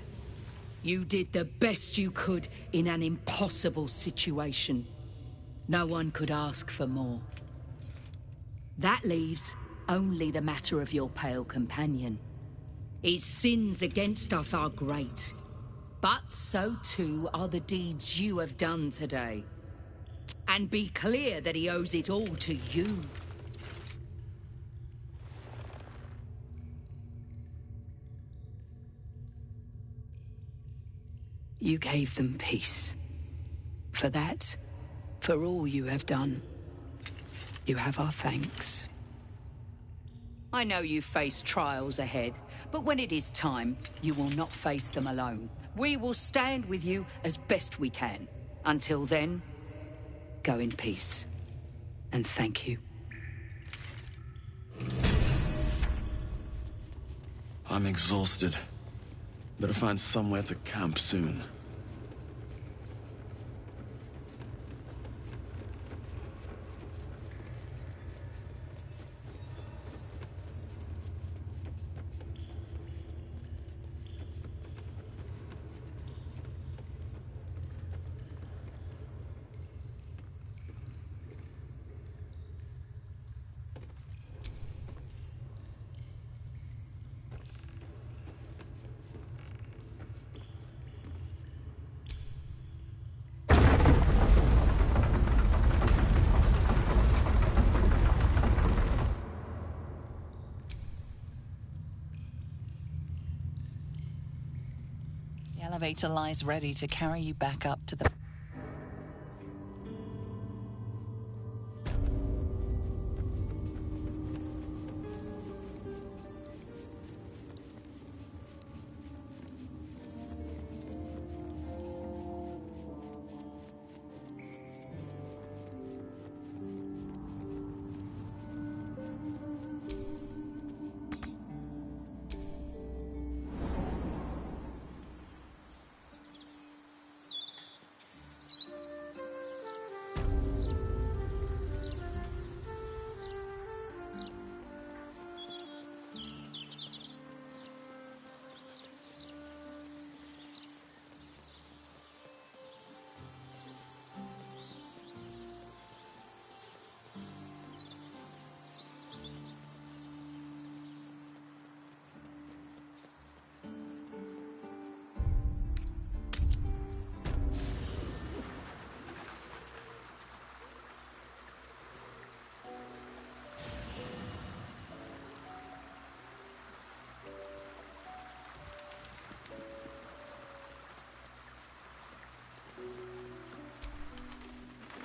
You did the best you could in an impossible situation. No one could ask for more. That leaves only the matter of your pale companion. His sins against us are great, but so too are the deeds you have done today. And be clear that he owes it all to you. You gave them peace. For that, for all you have done, you have our thanks. I know you face trials ahead, but when it is time, you will not face them alone. We will stand with you as best we can. Until then, go in peace. And thank you. I'm exhausted. Better find somewhere to camp soon. The elevator lies ready to carry you back up to the...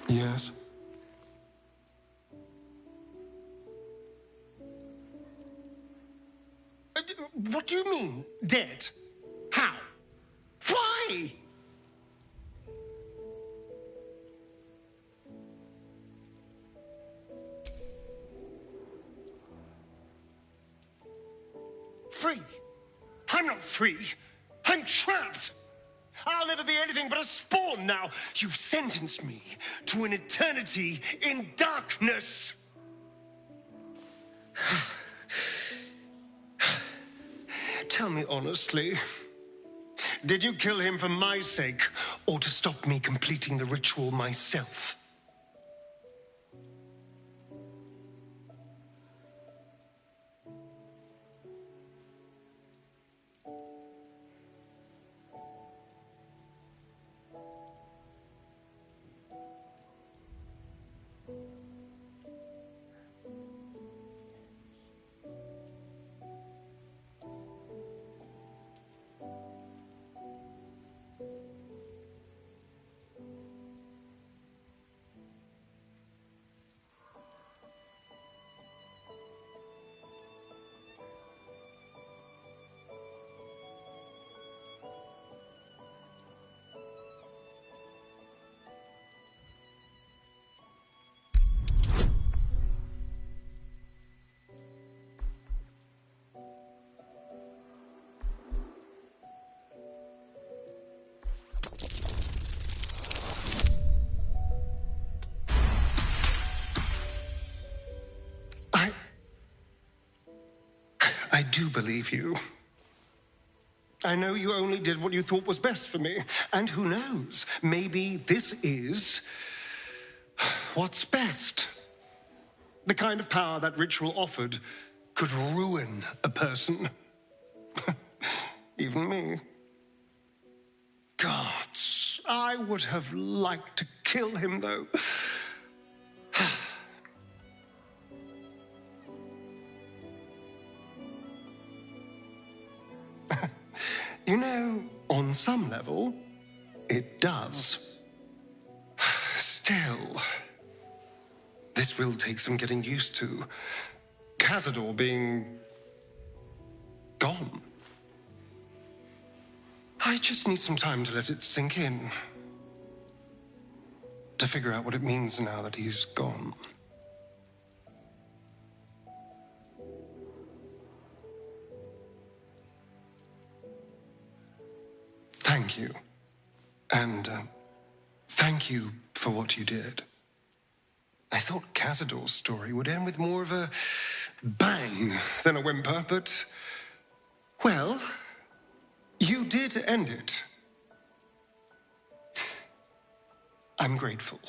Yes? What do you mean, dead? How? Why? Free? I'm not free. I'm trapped. I'll never be anything but a spawn now. You've sentenced me to an eternity in darkness. Tell me honestly, did you kill him for my sake or to stop me completing the ritual myself? I do believe you. I know you only did what you thought was best for me. And who knows, maybe this is what's best. The kind of power that ritual offered could ruin a person. Even me. Gods, I would have liked to kill him, though. You know, on some level, it does. Still, this will take some getting used to. Cazador being gone. I just need some time to let it sink in. To figure out what it means now that he's gone. thank you. And thank you for what you did. I thought Cazador's story would end with more of a bang than a whimper, but, well, you did end it. I'm grateful.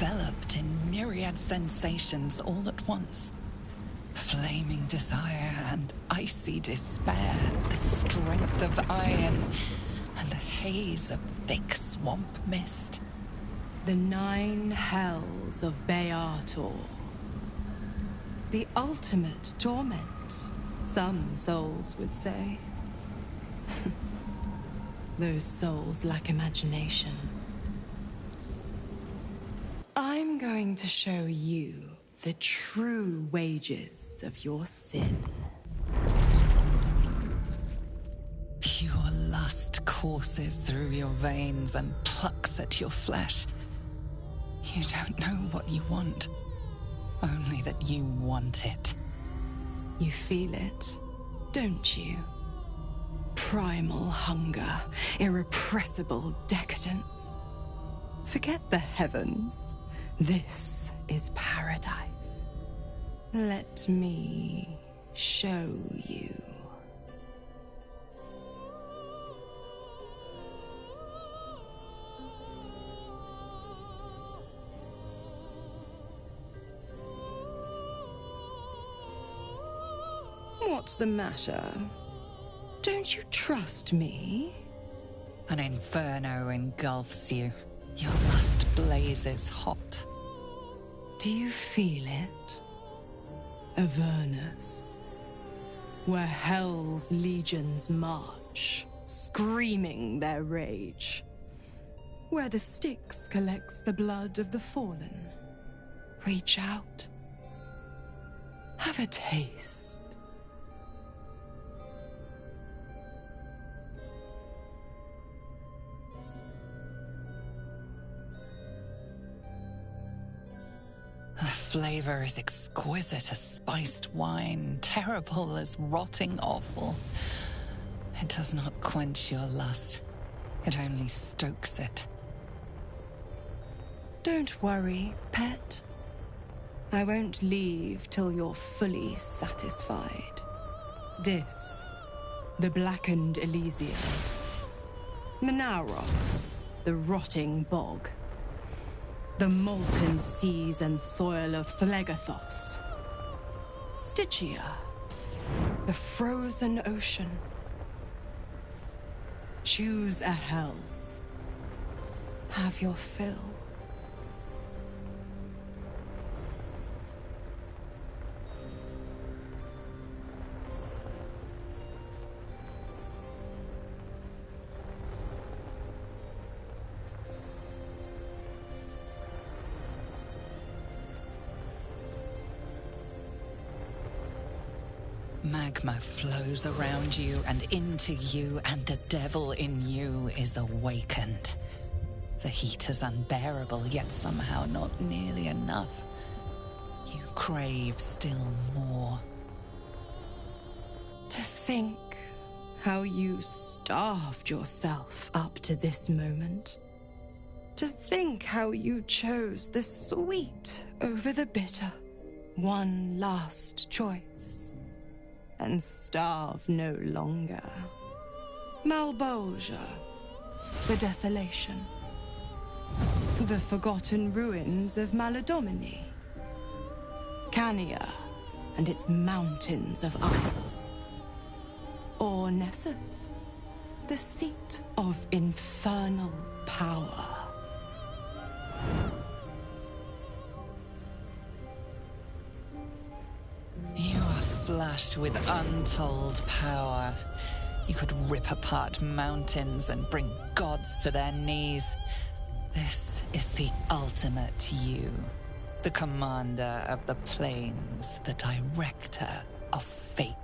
Enveloped in myriad sensations all at once. Flaming desire and icy despair, the strength of iron and the haze of thick swamp mist. The 9 hells of Baldur. The ultimate torment, some souls would say. Those souls lack imagination. I'm going to show you the true wages of your sin. Pure lust courses through your veins and plucks at your flesh. You don't know what you want, only that you want it. You feel it, don't you? Primal hunger, irrepressible decadence. Forget the heavens. This is paradise. Let me show you. What's the matter? Don't you trust me? An inferno engulfs you. Your lust blazes hot. Do you feel it? Avernus, where hell's legions march, screaming their rage. Where the Styx collects the blood of the fallen. Reach out. Have a taste. The flavor is exquisite as spiced wine, terrible as rotting offal. It does not quench your lust. It only stokes it. Don't worry, pet. I won't leave till you're fully satisfied. Dis, the blackened Elysium. Menauros, the rotting bog. The molten seas and soil of Thlegathos. Stygia, the frozen ocean. Choose a hell. Have your fill. Magma flows around you and into you, and the devil in you is awakened. The heat is unbearable, yet somehow not nearly enough. You crave still more. To think how you starved yourself up to this moment. To think how you chose the sweet over the bitter. One last choice. And starve no longer. Malbolgia, the desolation. The forgotten ruins of Maladomini. Cania and its mountains of ice. Or Nessus, the seat of infernal power. You are flush with untold power. You could rip apart mountains and bring gods to their knees. This is the ultimate you. The commander of the plains, the director of fate.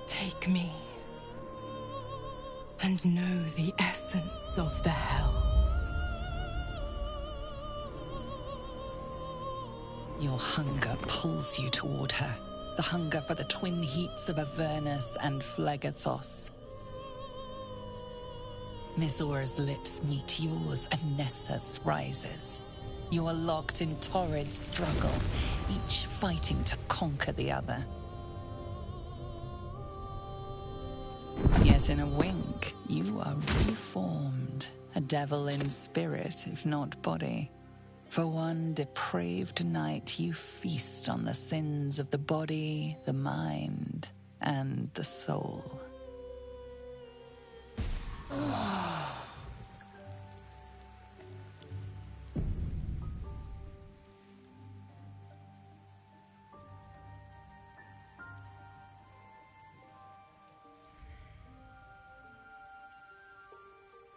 Take me, and know the essence of the hells. Your hunger pulls you toward her. The hunger for the twin heats of Avernus and Phlegethos. Mizor's lips meet yours and Nessus rises. You are locked in torrid struggle, each fighting to conquer the other. Yet in a wink, you are reformed, a devil in spirit, if not body. For one depraved night, you feast on the sins of the body, the mind, and the soul.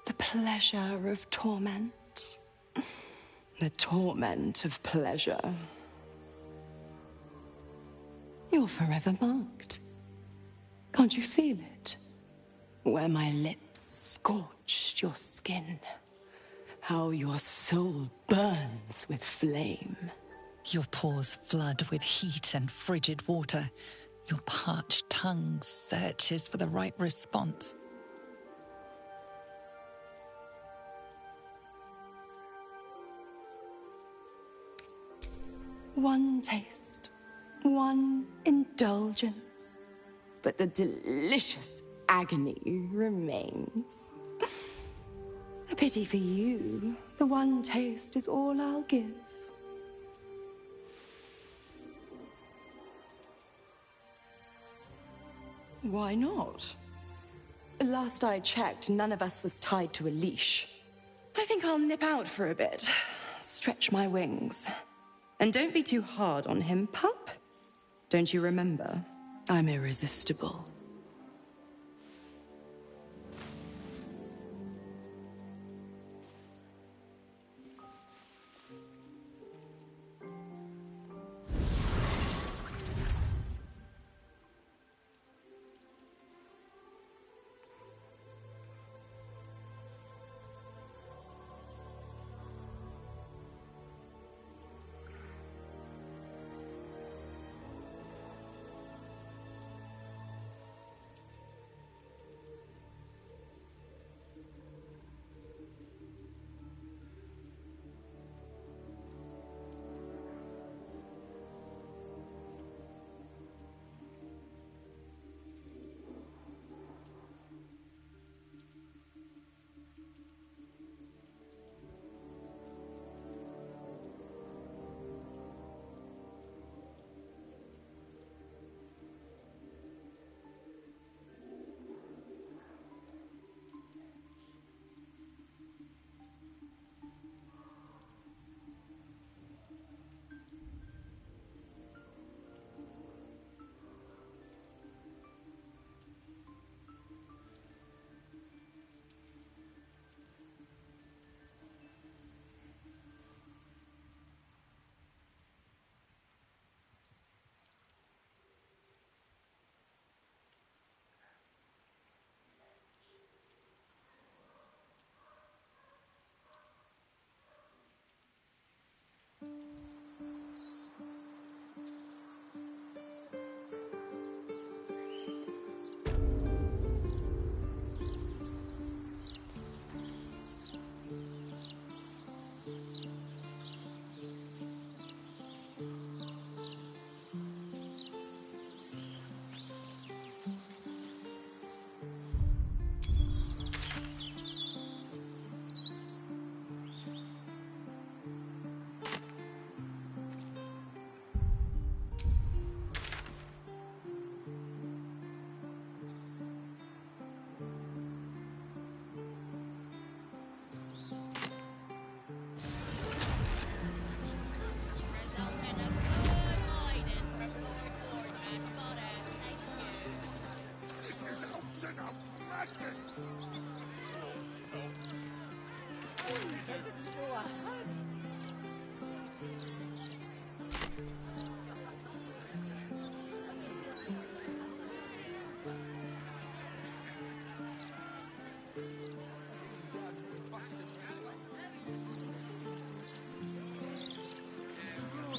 The pleasure of torment. The torment of pleasure. You're forever marked. Can't you feel it? Where my lips scorched your skin. How your soul burns with flame. Your pores flood with heat and frigid water. Your parched tongue searches for the right response. One taste, one indulgence, but the delicious agony remains. A pity for you, the one taste is all I'll give. Why not? Last I checked, none of us was tied to a leash. I think I'll nip out for a bit, stretch my wings. And don't be too hard on him, pup. Don't you remember? I'm irresistible.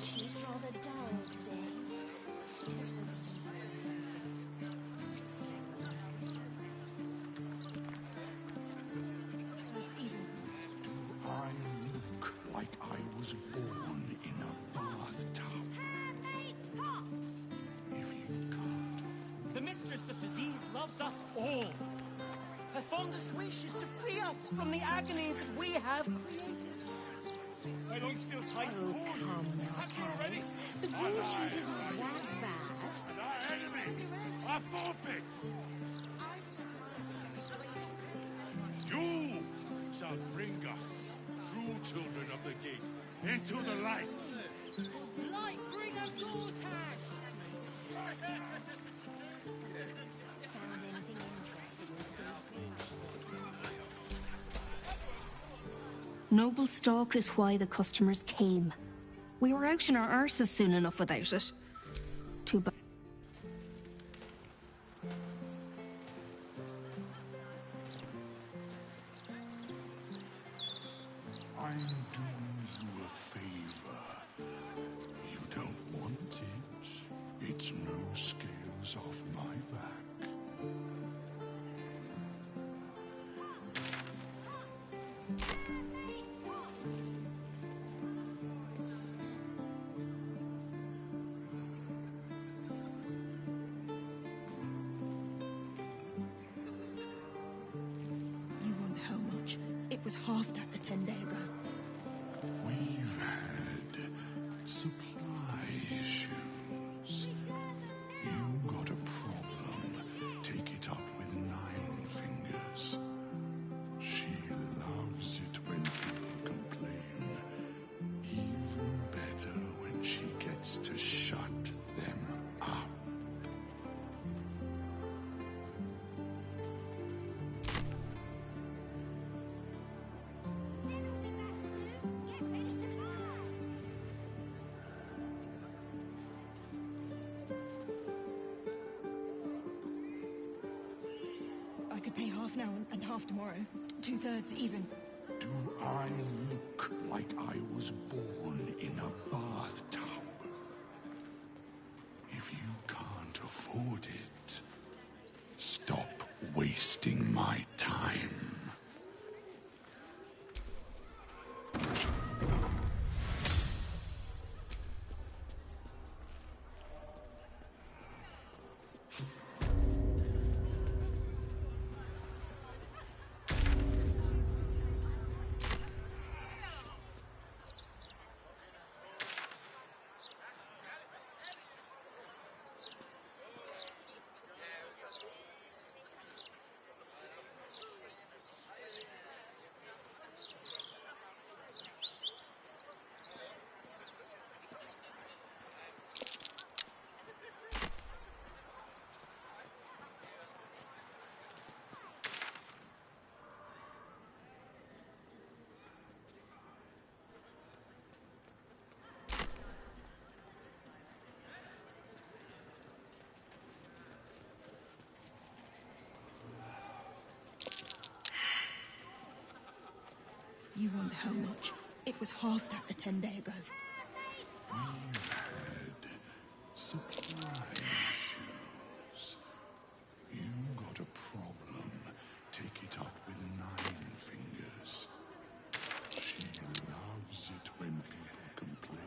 She's rather dull today. I look like I was born in a bathtub. If you can't. The Mistress of Disease loves us all. Her fondest wish is to free us from the agonies that we have created. My lungs feel tight. Oh, come now, Cass. The bullshit isn't that bad. And our enemies are forfeits. You shall bring us, true children of the gate, into the light. Light bringer Gortash! Found anything Noble stock is why the customers came. We were out in our arses soon enough without it. Too bad. I'm doing you a favor. You don't want it. It's no scales off my back. You want how much? It was half that a 10 days ago. We've had supply issues. You got a problem. Take it up with Nine Fingers. She loves it when people complain. Even better when she gets to shut them up. I could pay half now and half tomorrow. 2/3 even. Do I look like I was born in a bathtub? If you can't afford it, stop wasting my time. You want how much? It was half that a 10 days ago. We've had supply issues. You got a problem. Take it up with Nine Fingers. She loves it when people complain.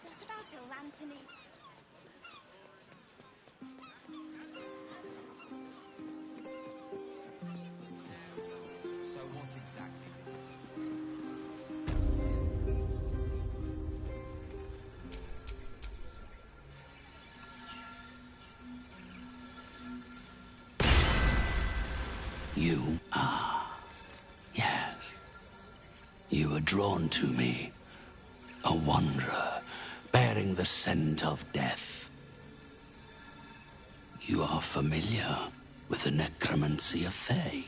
What about a lantern? So what exactly? You are. Yes. You were drawn to me, a wanderer, bearing the scent of death. You are familiar with the necromancy of Thay.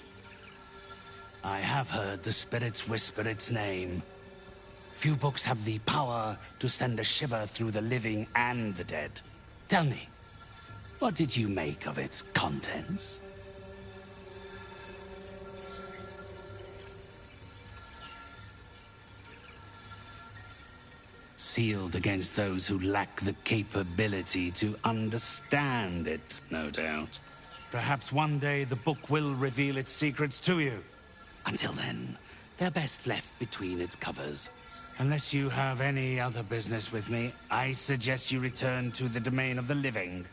I have heard the spirits whisper its name. Few books have the power to send a shiver through the living and the dead. Tell me, what did you make of its contents? Sealed against those who lack the capability to understand it, no doubt. Perhaps one day the book will reveal its secrets to you. Until then, they're best left between its covers. Unless you have any other business with me, I suggest you return to the domain of the living.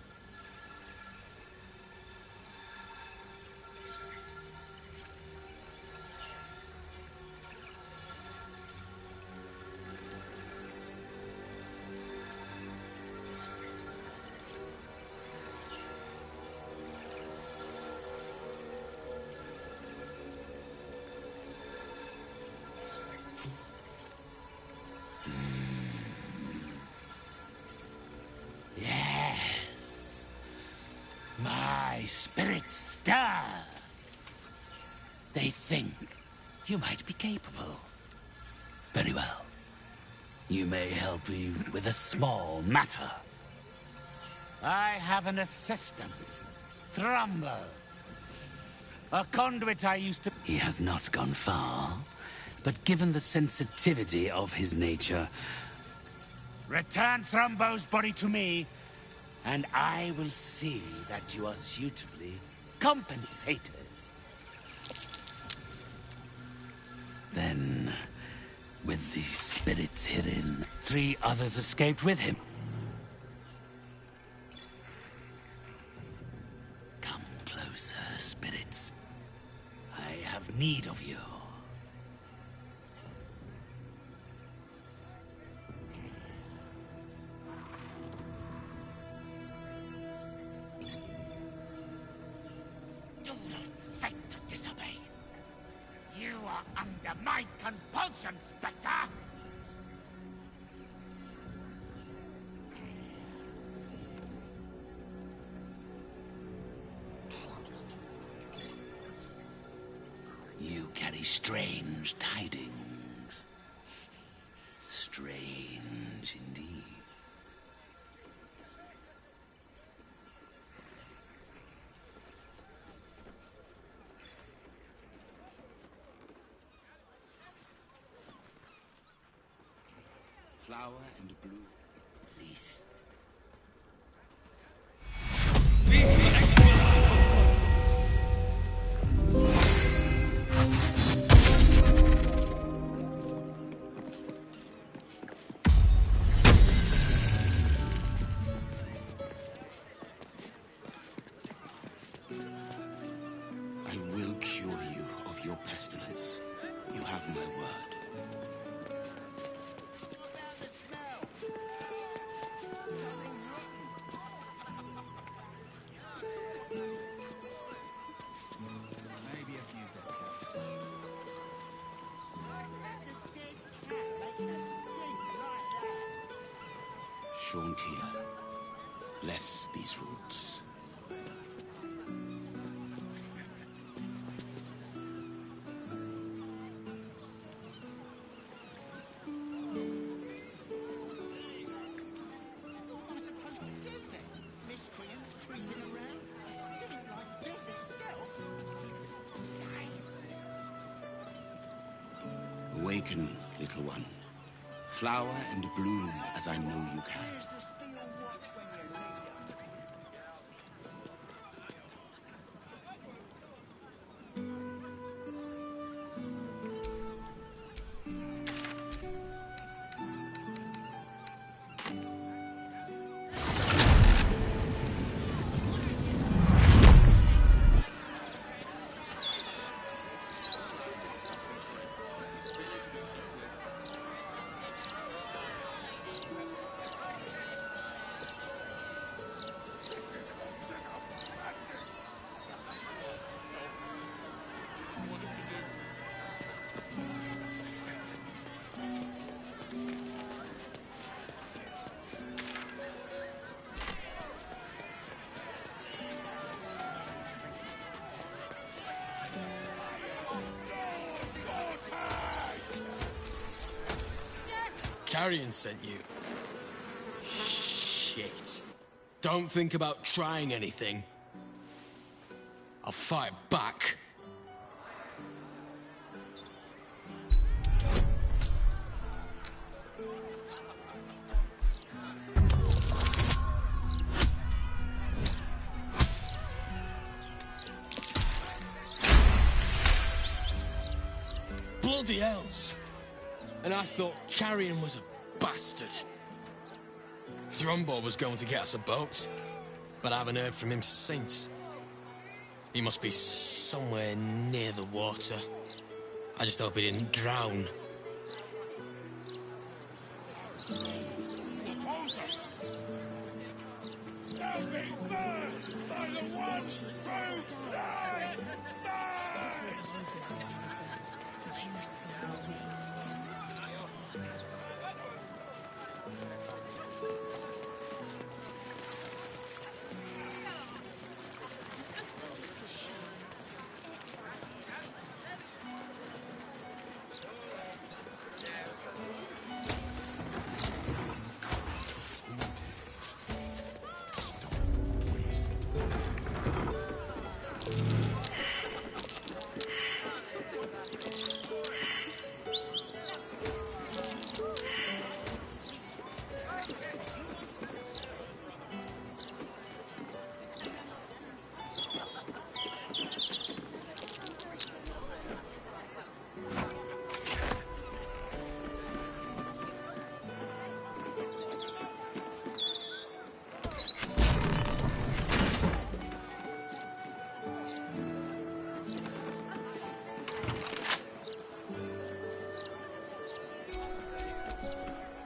Yes. My spirits stir. They think you might be capable. Very well. You may help me with a small matter. I have an assistant, Thrumbo. A conduit I used to... He has not gone far, but given the sensitivity of his nature... Return Thrumbo's body to me, and I will see that you are suitably compensated. Then, with the spirits hidden, 3 others escaped with him. Come closer, spirits. I have need of you. Do not think to disobey. You are under my compulsion, Spectre! You carry strange tidings. Strange indeed. Flower and blue. Please. I will cure you of your pestilence. You have my word. Maybe a few decades. Shauntir, bless these roots. What am I supposed to do then? Miscreants creeping around? A stink like death itself? Awaken, little one. Flower and bloom as I know you can. Where's the steel watch when you need it? Carrion sent you. Shit. Don't think about trying anything. I'll fight back. Bloody hells! And I thought Carrion was a bastard. Thrumbo was going to get us a boat, but I haven't heard from him since. He must be somewhere near the water. I just hope he didn't drown. Oppose us! They'll be burned by the one true light!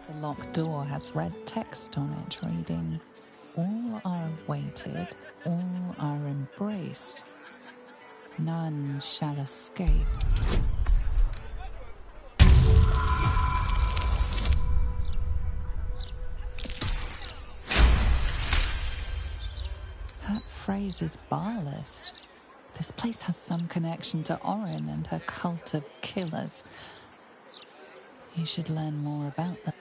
The locked door has red text on it reading, "All are awaited, all are embraced. None shall escape." That phrase is barless. This place has some connection to Orin and her cult of killers. You should learn more about them.